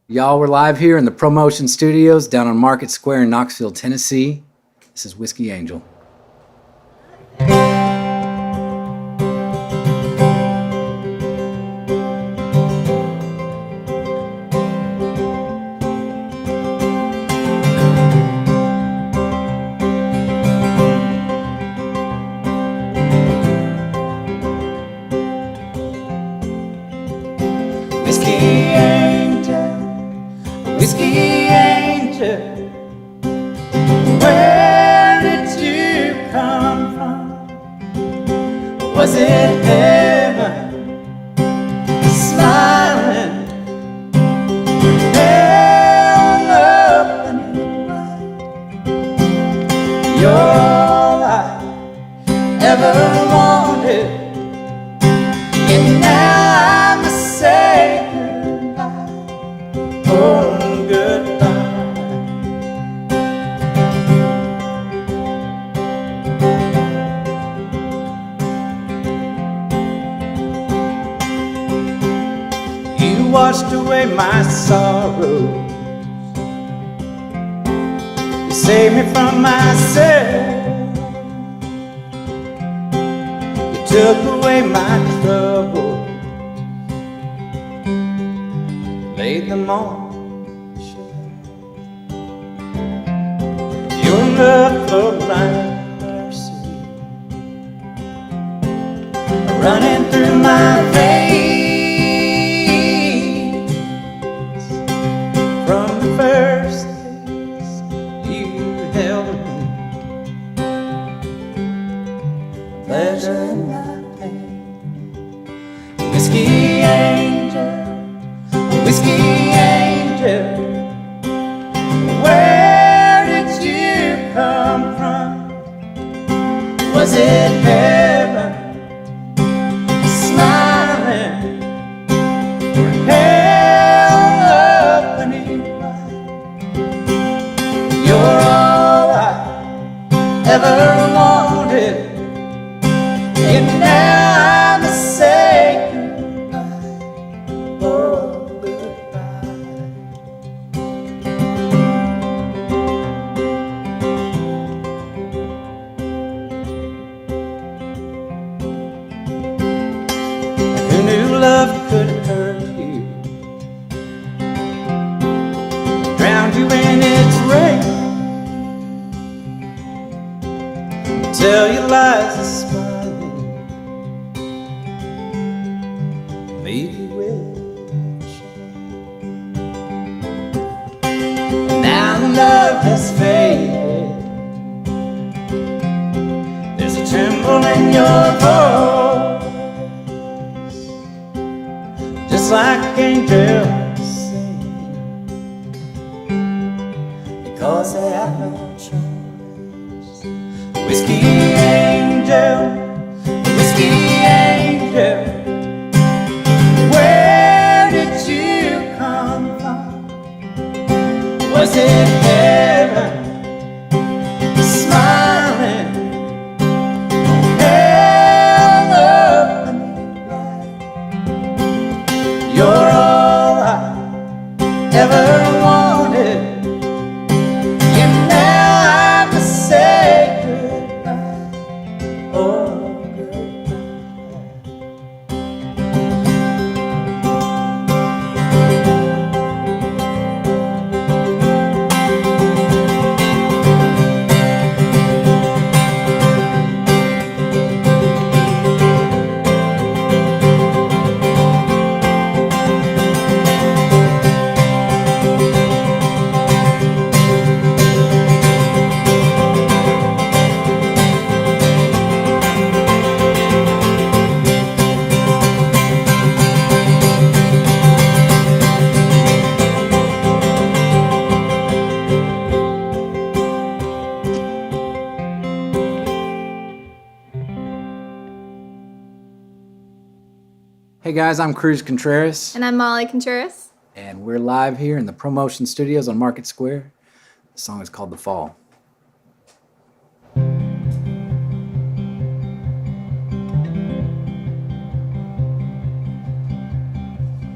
Y'all, we're live here in the Promotion Studios down on Market Square in Knoxville, Tennessee. This is Whiskey Angel. Whiskey Angel, Whiskey Angel, where did you come from? Was it heaven smiling down up and you're all I ever wanted, and now I must say goodbye. Oh, goodbye. You washed away my sorrows. You saved me from myself. You took away my troubles, laid them on the shelf. Your love flowed like mercy, running through my veins. From the first days you held me, pleasure in my pain. Whiskey angel, whiskey angel, where did you come from? Was it heaven smiling, or hell up beneath mine? You're all I ever wanted, and now I must say goodbye. Oh, goodbye. Who knew love could hurt you, drown you in its rain, tell you lies and smiling, leave you with shame. Now love has faded, there's a tremble in your voice, just like angels sing, because they have no choice. Whiskey angel, whiskey angel, where did you come from? Was it heaven smiling, hell up beneath mine? You're all I ever wanted, and now I must say goodbye. Oh, Hey guys, I'm Cruz Contreras, And I'm Molly Contreras. and we're live here in the Promotion Studios on Market Square. The song is called The Fall.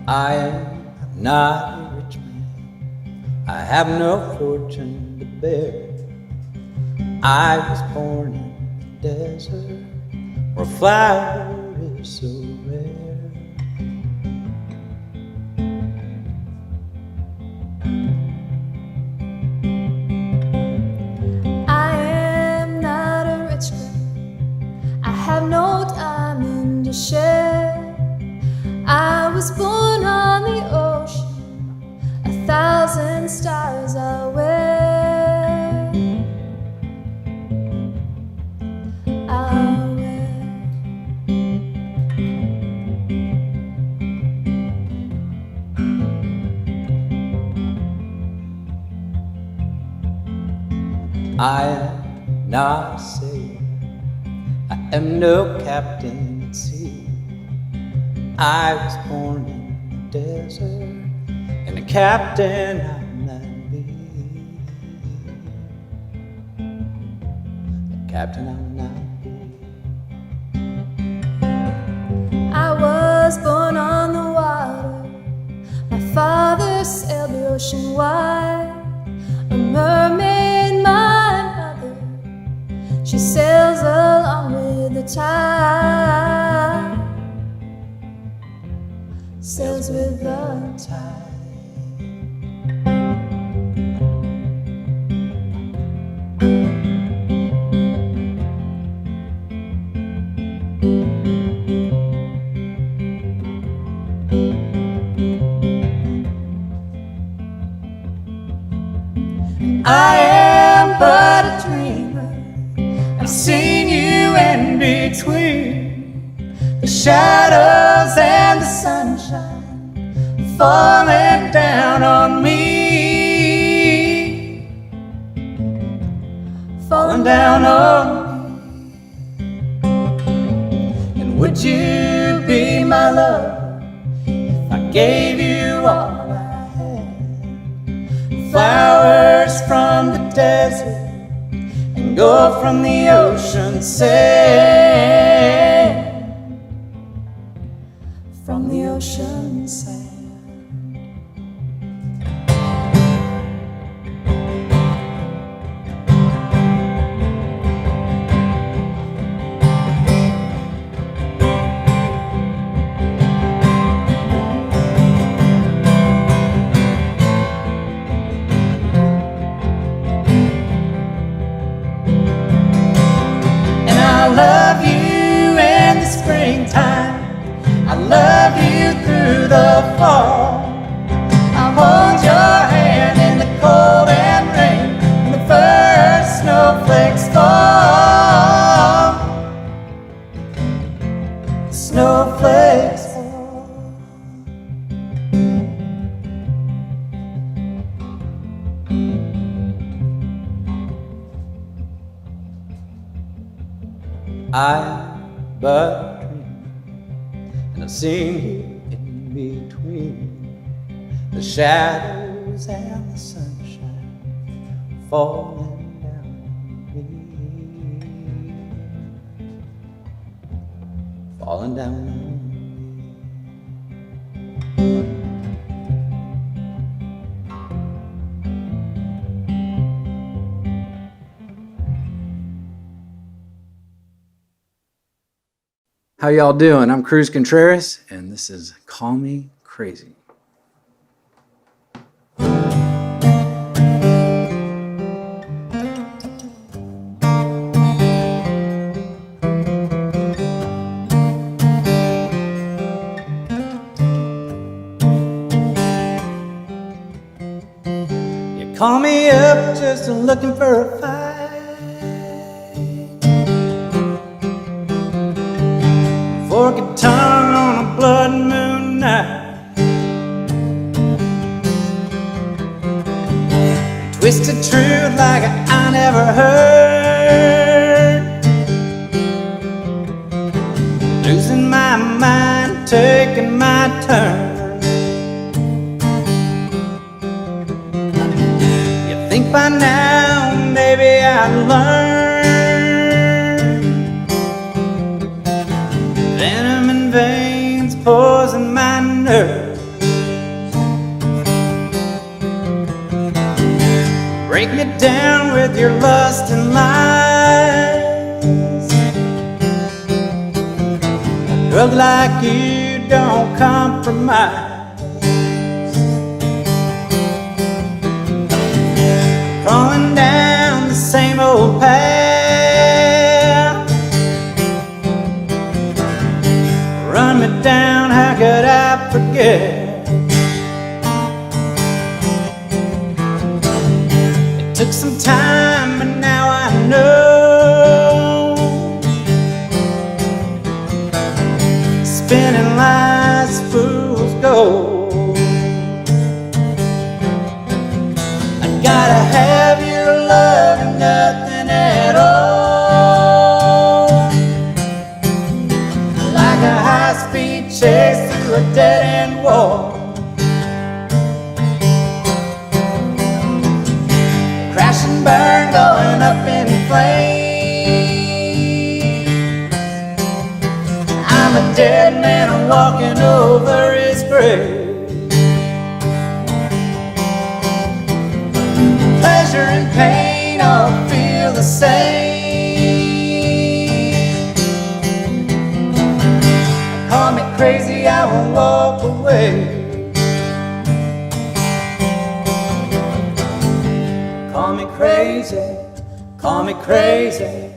I am not a rich man, I have no fortune to bear. I was born in the desert, where flower is so rare. I am not a rich man. I have no diamond to share. I was born on the ocean, 1,000 stars I wear. I'll wear. I am not a sailor, I am no captain at sea. I was born in the desert, and a captain I might be. A captain I might be. I was born on the water. My father sailed the ocean wide. A mermaid, my mother, she sails along with the tide. Sails with the tide. I am but a dreamer. I've seen you and in between the shadows and the sunshine falling down on me, falling down on me. And would you be my love if I gave you all I had? Flowers from the desert and gold from the ocean sand, from the ocean sand. I love you in the springtime, I love you through the fall. I'll hold your hand in the cold and rain when the first snowflakes fall. Snowflakes fall. I but a dream, and I've seen you in between the shadows and the sunshine falling down on me, falling down on me. How y'all doing? I'm Cruz Contreras, and this is Call Me Crazy. You call me up just looking for a fight. Forked tongue on a blood moon night, twisted truth like I never heard, losing my mind, taking my turn. You think by now maybe I'd learn venom in veins, poison my nerves. Break me down with your lust and lies. A drug like you don't compromise. Crawling down the same old path, run me down, how could I forget? It took some time, but now I know. Spinning lies, fools gold. I gotta have your love and nothing at all, like a high-speed chase through a dead-end wall. Crash and burn, going up in flames. I'm a dead man walking over his grave. Pleasure and pain all feel the same. Call me crazy, I won't walk away. Call me crazy, call me crazy,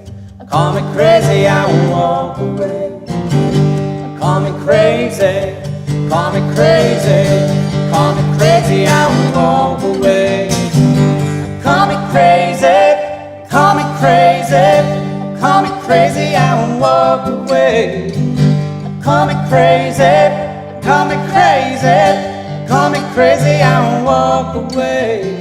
call me crazy, I won't walk away. Call me crazy, call me crazy, call me crazy, I won't walk away. Call me crazy, call me crazy, call me crazy. crazy, I won't walk away. Call me crazy, call me crazy, call me crazy, I won't walk away.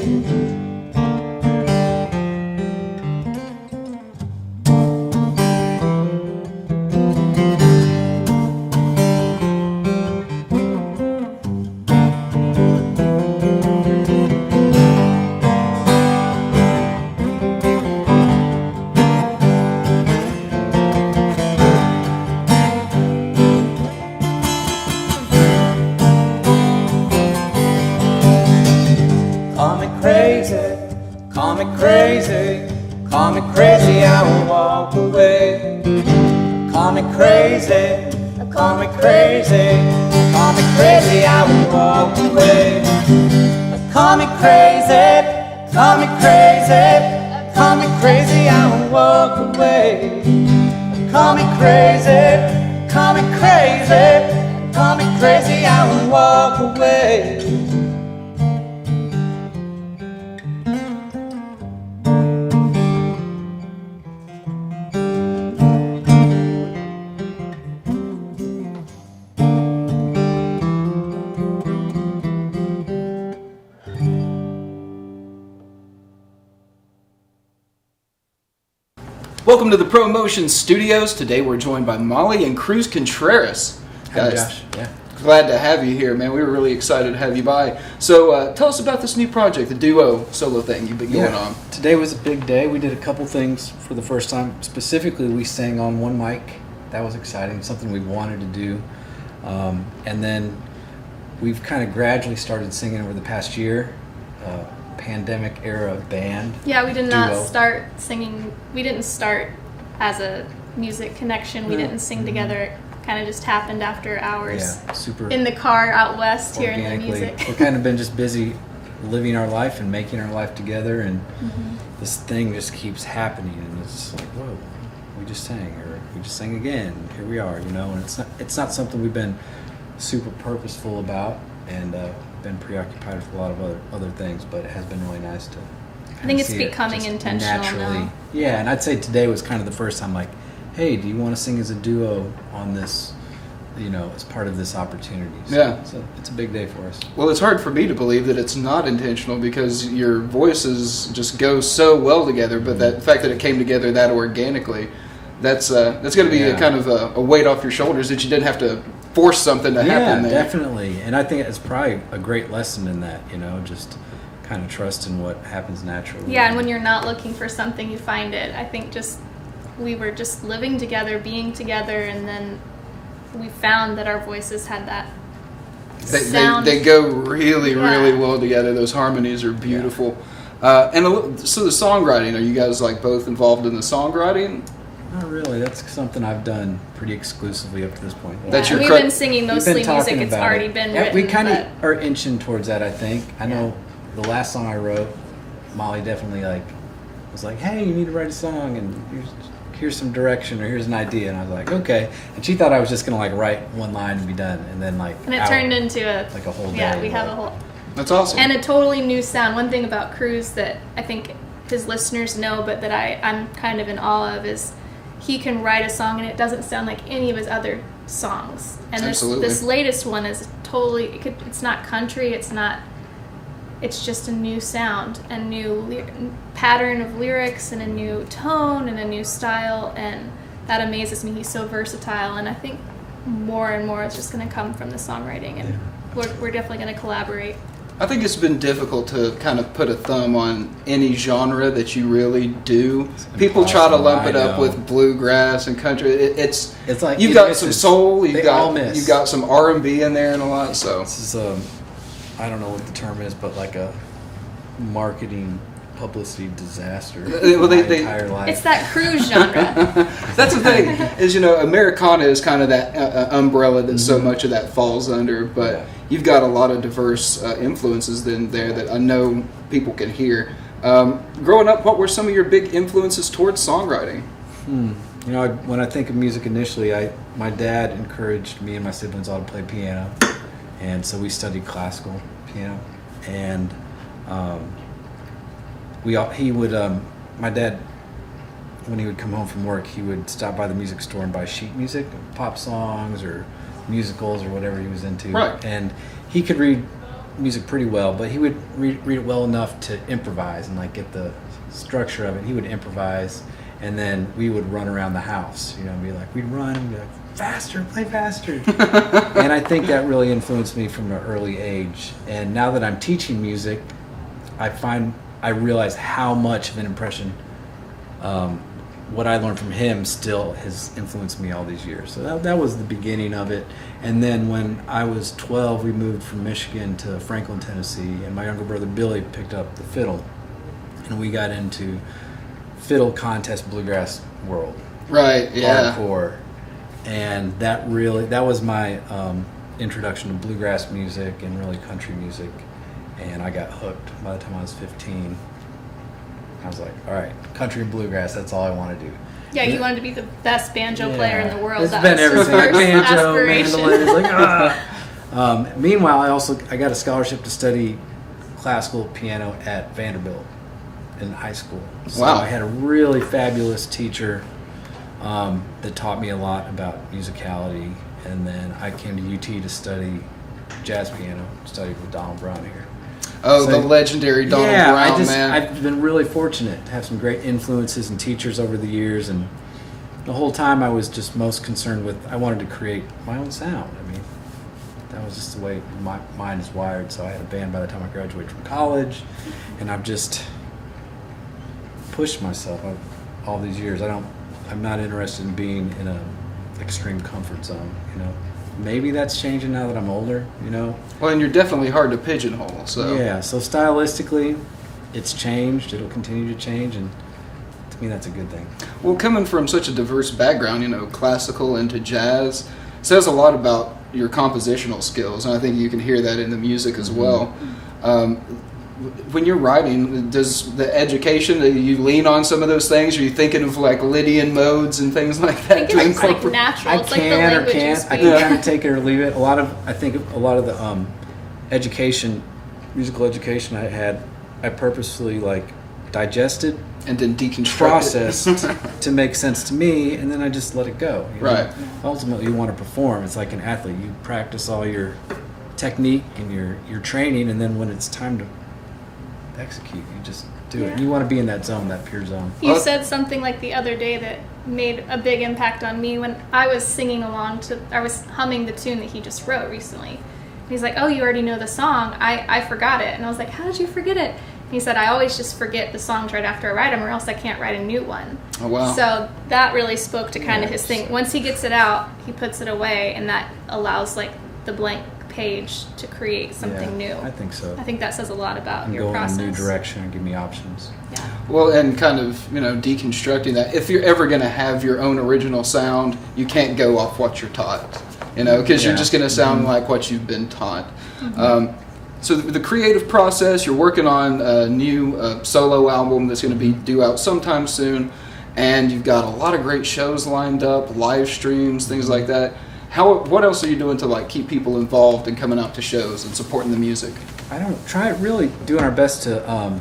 Call me crazy, call me crazy, I won't walk away. Call me crazy, call me crazy, call me crazy, I won't walk away. Call me crazy, call me crazy, call me crazy, I won't walk away. Call me crazy, call me crazy, call me crazy, I won't walk away. Welcome to the ProMotion Studios. Today we're joined by Molly and Cruz Contreras. Hi, Guys, Josh. Yeah. glad to have you here, man. We were really excited to have you by. So tell us about this new project, the duo solo thing you've been going on. Today was a big day. We did a couple things for the first time. Specifically, we sang on one mic. That was exciting, something we wanted to do. And then we've kind of gradually started singing over the past year. Pandemic era band. Yeah, we did not duo. start singing. We didn't start as a music connection. We No. didn't sing together. It kind of just happened after hours. Yeah, super in the car out west hearing the organically. music. We've kind of been just busy living our life and making our life together, and this thing just keeps happening, and it's like, whoa, we just sang, or we just sang again. Here we are, you know. And it's not something we've been super purposeful about, and been preoccupied with a lot of other things, but it has been really nice to I think it's see it becoming just intentional naturally. now. Yeah, and I'd say today was kind of the first time, like, hey, do you want to sing as a duo on this, you know, as part of this opportunity? So, Yeah. so it's a big day for us. Well, it's hard for me to believe that it's not intentional because your voices just go so well together, but that fact that it came together that organically, that's going to be a kind of a weight off your shoulders that you didn't have to force something to happen there. Yeah, definitely. And I think it's probably a great lesson in that, you know, just kind of trust in what happens naturally. Yeah, and when you're not looking for something, you find it. I think just we were just living together, being together, and then we found that our voices had that sound. They go really, really well together. Those harmonies are beautiful. So the songwriting, are you guys like both involved in the songwriting? Not really. That's something I've done pretty exclusively up to this point. Yeah, that's your we've been singing mostly We've been music. talking It's about already it. been Yeah, we written, kind but- of are inching towards that, I think. I know the last song I wrote, Molly definitely was like, hey, you need to write a song, and here's some direction, or here's an idea. And I was like, okay. And she thought I was just going to write one line and be done. And then And it turned into a whole day. Yeah, we have a whole. That's awesome. And a totally new sound. One thing about Cruz that I think his listeners know, but that I'm kind of in awe of, is he can write a song and it doesn't sound like any of his other songs. And this latest one is totally. It's not country. It's not. It's just a new sound, a new pattern of lyrics, and a new tone, and a new style, and that amazes me. He's so versatile, and I think more and more is just going to come from the songwriting, and we're definitely going to collaborate. I think it's been difficult to kind of put a thumb on any genre that you really do. People try to lump it up with bluegrass and country. It's like you've got some soul, you've all got miss. you've got some R&B in there and a lot. So this is I don't know what the term is, but like a marketing publicity disaster. Well, my entire life. It's that Cruz genre. That's the thing is, you know, Americana is kind of that umbrella that so much of that falls under, but you've got a lot of diverse influences in there that I know people can hear. Growing up, what were some of your big influences towards songwriting? You know, when I think of music initially, my dad encouraged me and my siblings all to play piano, and so we studied classical piano, and my dad, when he would come home from work, he would stop by the music store and buy sheet music, pop songs or musicals or whatever he was into. Right. And he could read music pretty well, but he would read it well enough to improvise and like get the structure of it. He would improvise, and then we would run around the house, you know, and be like, we'd run and be like, faster, play faster. And I think that really influenced me from an early age. And now that I'm teaching music, I realize how much of an impression what I learned from him still has influenced me all these years. So that was the beginning of it. And then when I was 12, we moved from Michigan to Franklin, Tennessee, and my younger brother Billy picked up the fiddle, and we got into fiddle contest bluegrass world. Right, yeah. Hardcore. And that was my introduction to bluegrass music and really country music. And I got hooked by the time I was 15. I was like, all right, country and bluegrass, that's all I want to do. Yeah, you wanted to be the best banjo player in the world. It's That been was his everything. first Banjo, aspiration. mandolin. It's like, meanwhile, I got a scholarship to study classical piano at Vanderbilt in high school. So Wow. I had a really fabulous teacher that taught me a lot about musicality. And then I came to UT to study jazz piano, studied with Donald Brown here. Oh, the legendary Donald Brown, man. I've been really fortunate to have some great influences and teachers over the years, and the whole time I was just most concerned with, I wanted to create my own sound. I mean, that was just the way my mind is wired. So I had a band by the time I graduated from college, and I've just pushed myself all these years. I'm not interested in being in a extreme comfort zone, you know. Maybe that's changing now that I'm older, you know. Well, and you're definitely hard to pigeonhole, so. Yeah, so stylistically, it's changed. It'll continue to change, and to me, that's a good thing. Well, coming from such a diverse background, you know, classical into jazz, says a lot about your compositional skills, and I think you can hear that in the music as well. When you're writing, does the education, do you lean on some of those things? Are you thinking of like Lydian modes and things like that? I think it's like natural. I It's like the can or language you can't. I speak. can kind of take it or leave it. I think a lot of the education, musical education I had, I purposely like digested and then deconstructed, processed to make sense to me, and then I just let it go. You know? Right. Ultimately, you want to perform. It's like an athlete. You practice all your technique and your training, and then when it's time to execute, you just do it. Yeah. You want to be in that zone, that pure zone. You said something like the other day that made a big impact on me when I was singing along I was humming the tune that he just wrote recently. And he's like, oh, you already know the song. I forgot it. And I was like, how did you forget it? And he said, I always just forget the songs right after I write them, or else I can't write a new one. Oh, wow. So that really spoke to kind of his thing. Once he gets it out, he puts it away, and that allows like the blank page to create something new. I think so. I think that says a lot about And your go process. in a new direction and give me options. Yeah. Well, and kind of, you know, deconstructing that. If you're ever going to have your own original sound, you can't go off what you're taught, you know, because you're just going to sound like what you've been taught. So the creative process, you're working on a new solo album that's going to be due out sometime soon, and you've got a lot of great shows lined up, live streams, things like that. What else are you doing to like keep people involved and coming out to shows and supporting the music? I don't try really doing our best to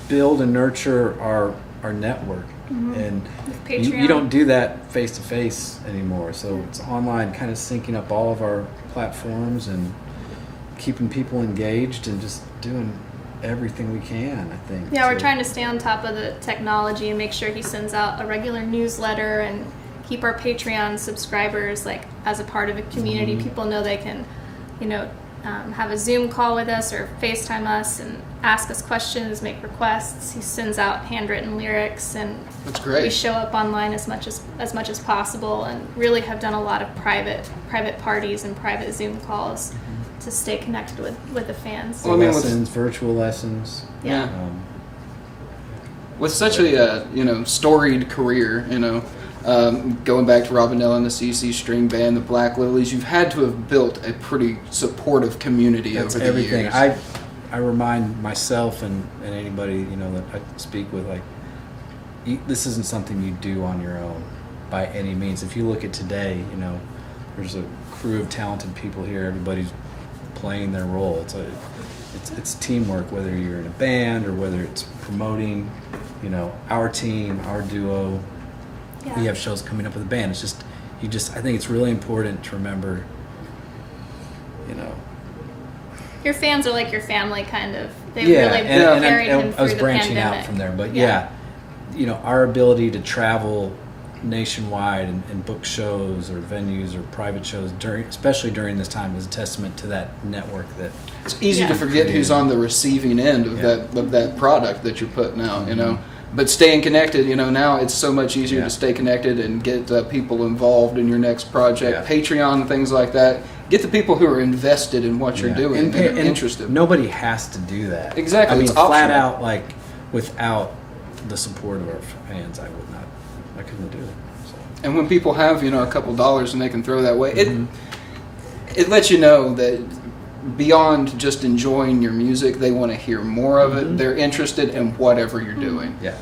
build and nurture our network, and you don't do that face to face anymore. So it's online, kind of syncing up all of our platforms and keeping people engaged and just doing everything we can, I think. Yeah, we're trying to stay on top of the technology and make sure he sends out a regular newsletter and keep our Patreon subscribers like as a part of a community. People know they can, you know, have a Zoom call with us or FaceTime us and ask us questions, make requests. He sends out handwritten lyrics, and that's great. We show up online as much as possible, and really have done a lot of private parties and private Zoom calls to stay connected with the fans. Well, lessons, virtual lessons. Yeah. With such a storied career, you know, going back to Robinella and the CC String Band, the Black Lilies, you've had to have built a pretty supportive community over the everything. years. I remind myself and anybody, you know, that I speak with, like, this isn't something you do on your own by any means. If you look at today, you know, there's a crew of talented people here. Everybody's playing their role. It's teamwork, whether you're in a band or whether it's promoting, you know, our team, our duo. Yeah. you have shows coming up with the band. It's just I think it's really important to remember, you know. Your fans are like your family, kind of. They Yeah, really and carried him I was through the branching pandemic. out from there, but yeah, you know, our ability to travel nationwide and book shows or venues or private shows especially during this time, is a testament to that network. That it's easy to forget who's on the receiving end of that product that you're putting out, you know. But staying connected, you know, now it's so much easier to stay connected and get people involved in your next project. Patreon and things like that. Get the people who are invested in what you're doing and interested. Nobody has to do that. Exactly. I mean, it's flat optional. out, like, without the support of our fans, I couldn't do it. So. And when people have, you know, a couple dollars and they can throw that way, it lets you know that beyond just enjoying your music, they want to hear more of it. They're interested in whatever you're doing. Yeah.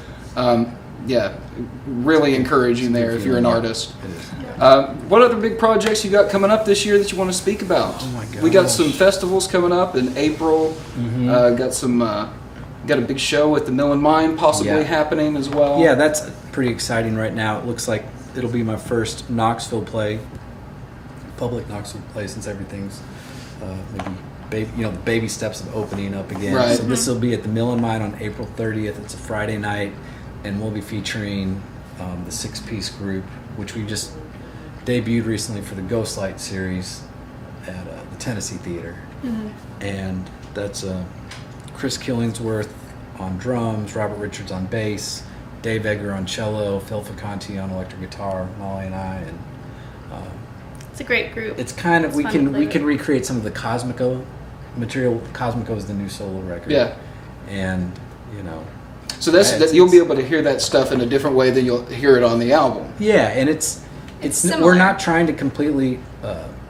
Really encouraging there if you're an artist. What other big projects you got coming up this year that you want to speak about? Oh my gosh. We got some festivals coming up in April. Got a big show at the Mill and Mine possibly happening as well. Yeah, that's pretty exciting right now. It looks like it'll be my first Knoxville play, public Knoxville play, since everything's maybe the baby steps of opening up again. Right. So this will be at the Mill and Mine on April 30th. It's a Friday night, and we'll be featuring the 6-piece group, which we just debuted recently for the Ghostlight series at the Tennessee Theater. And that's Chris Killingsworth on drums, Robert Richards on bass, Dave Egger on cello, Phil Faconti on electric guitar, Molly and I, and it's a great group. it's kind of It's we fun to can play we with. can recreate some of the Cosmico material. Cosmico is the new solo record. Yeah. And you know. So you'll be able to hear that stuff in a different way than you'll hear it on the album. Yeah, and it's similar. we're not trying to completely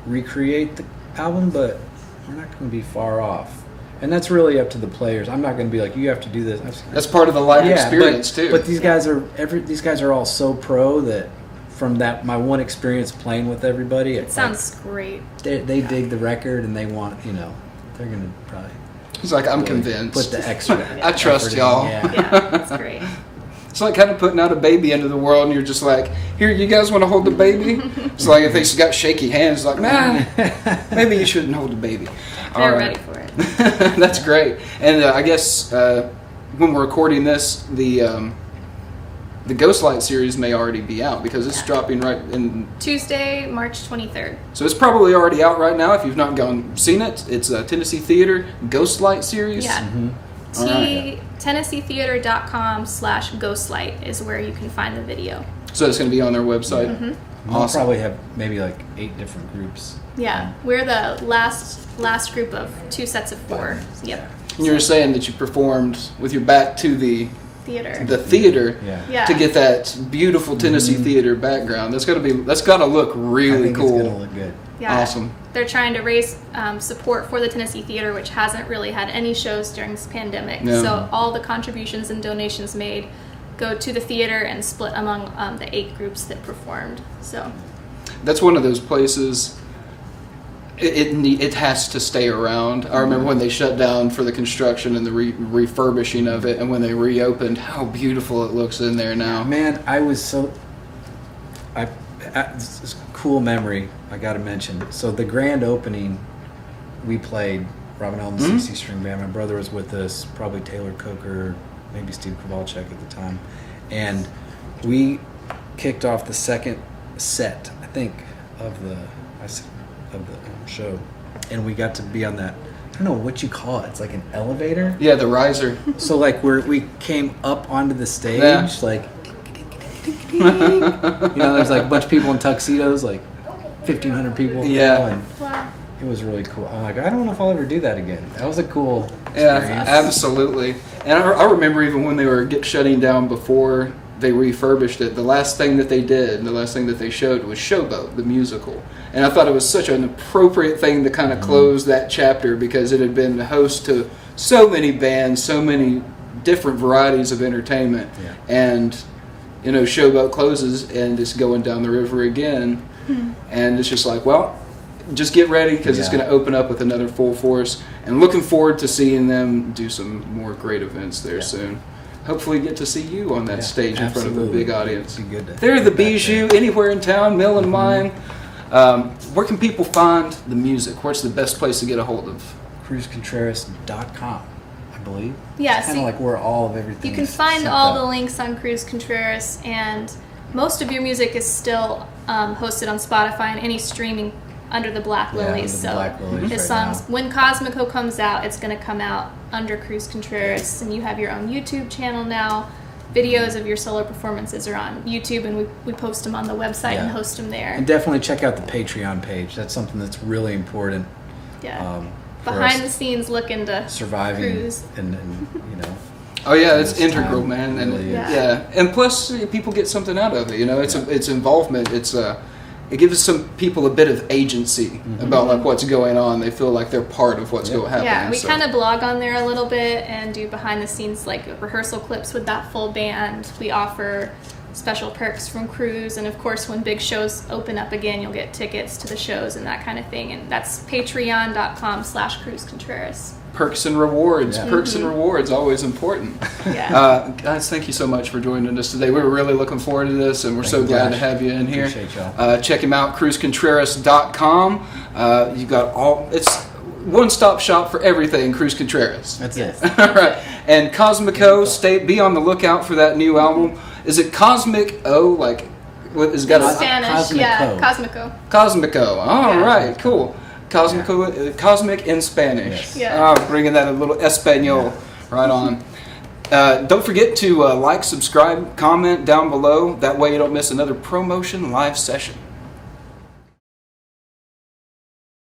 recreate the album, but we're not going to be far off. And that's really up to the players. I'm not going to be like, you have to do this. That's part of the live experience too. But these guys are all so pro that from that my one experience playing with everybody, It sounds great. They dig the record and they want, you know, they're going to probably. He's like, I'm really convinced. Put the extra. I trust effort in. y'all. Yeah, that's great. It's like kind of putting out a baby into the world, and you're just like, here, you guys want to hold the baby? It's like if they got shaky hands, like, man, maybe you shouldn't hold the baby. They're ready for it. That's great. And I guess when we're recording this, the Ghostlight series may already be out because it's dropping right in Tuesday, March 23rd. So it's probably already out right now if you've not seen it. It's a Tennessee Theater Ghostlight series. Yeah. All right. TennesseeTheater.com/Ghostlight is where you can find the video. So it's going to be on their website. We'll Awesome. probably have maybe like 8 different groups. Yeah, we're the last group of 2 sets of 4. Yep. And you were saying that you performed with your back to the Theater. Yeah. to get that beautiful Tennessee Theater background. That's got to look really cool. It's gonna look good. Yeah. Awesome. They're trying to raise support for the Tennessee Theater, which hasn't really had any shows during this pandemic. No. So all the contributions and donations made go to the theater and split among the 8 groups that performed. So That's one of those places. It has to stay around. I remember when they shut down for the construction and the refurbishing of it, and when they reopened, how beautiful it looks in there now. Man, I was so. It's a cool memory I got to mention. So the grand opening, we played Robin Elm 60 string band. My brother was with us, probably Taylor Coker, maybe Steve Kowalczyk at the time, and we kicked off the second set, I think, of the show, and we got to be on that. I don't know what you call it. It's like an elevator. Yeah, the riser. So like we came up onto the stage, Yeah. like you know, there's like a bunch of people in tuxedos, like 1,500 people. Yeah. And it was really cool. I'm like, I don't know if I'll ever do that again. That was a cool Yeah, experience. absolutely. And I remember even when they were shutting down before they refurbished it, the last thing that they did, the last thing that they showed was Showboat, the musical. And I thought it was such an appropriate thing to kind of close that chapter because it had been the host to so many bands, so many different varieties of entertainment. Yeah. And, you know, Showboat closes and it's going down the river again. And it's just like, well, just get ready because it's going to open up with another full force. And looking forward to seeing them do some more great events there soon. hopefully get to see you on that stage in front of a big audience. It'd be good to They're the get back Bijou, anywhere in town, Mill and Mine. Where can people find the music? Where's the best place to get a hold of? CruzContreras.com, I believe. Yeah, It's kind so of like where all of everything You can is find synced all up. the links on Cruz Contreras, and most of your music is still hosted on Spotify and any streaming under the Black Yeah, under Lilies. the So Black Lilies his right songs, now. when Cosmico comes out, it's going to come out under Cruz Contreras, and you have your own YouTube channel now. Videos of your solo performances are on YouTube, and we post them on the website and Yeah. host them there. And definitely check out the Patreon page. That's something that's really important. Yeah. For Behind us the scenes, look into surviving Cruz. and you know. Oh yeah, in it's this integral, time, man, it and really is. yeah, and plus people get something out of it. You know, it's involvement. It gives some people a bit of agency about like what's going on. They feel like they're part of what's going happening. Yeah, we so. kind of blog on there a little bit and do behind the scenes like rehearsal clips with that full band. We offer special perks from Cruz, and of course when big shows open up again, you'll get tickets to the shows and that kind of thing. And that's patreon.com/CruzContreras. Perks and rewards. Yeah. Perks and rewards, always important. Yeah. Guys, thank you so much for joining us today. We were really looking forward to this, and we're so glad to have you in here. Appreciate y'all. Check him out, CruzContreras.com. You got it's one-stop shop for everything Cruz Contreras. That's it. All right. And Cosmico, be on the lookout for that new album. Is it Cosmic O? Like, what is got In a Spanish, yeah, Cosmico. Cosmico. All right, cool. Cosmico, Cosmic in Spanish. Yeah. Bringing that a little Espanol right on. Don't forget to like, subscribe, comment down below. That way you don't miss another ProMotion live session.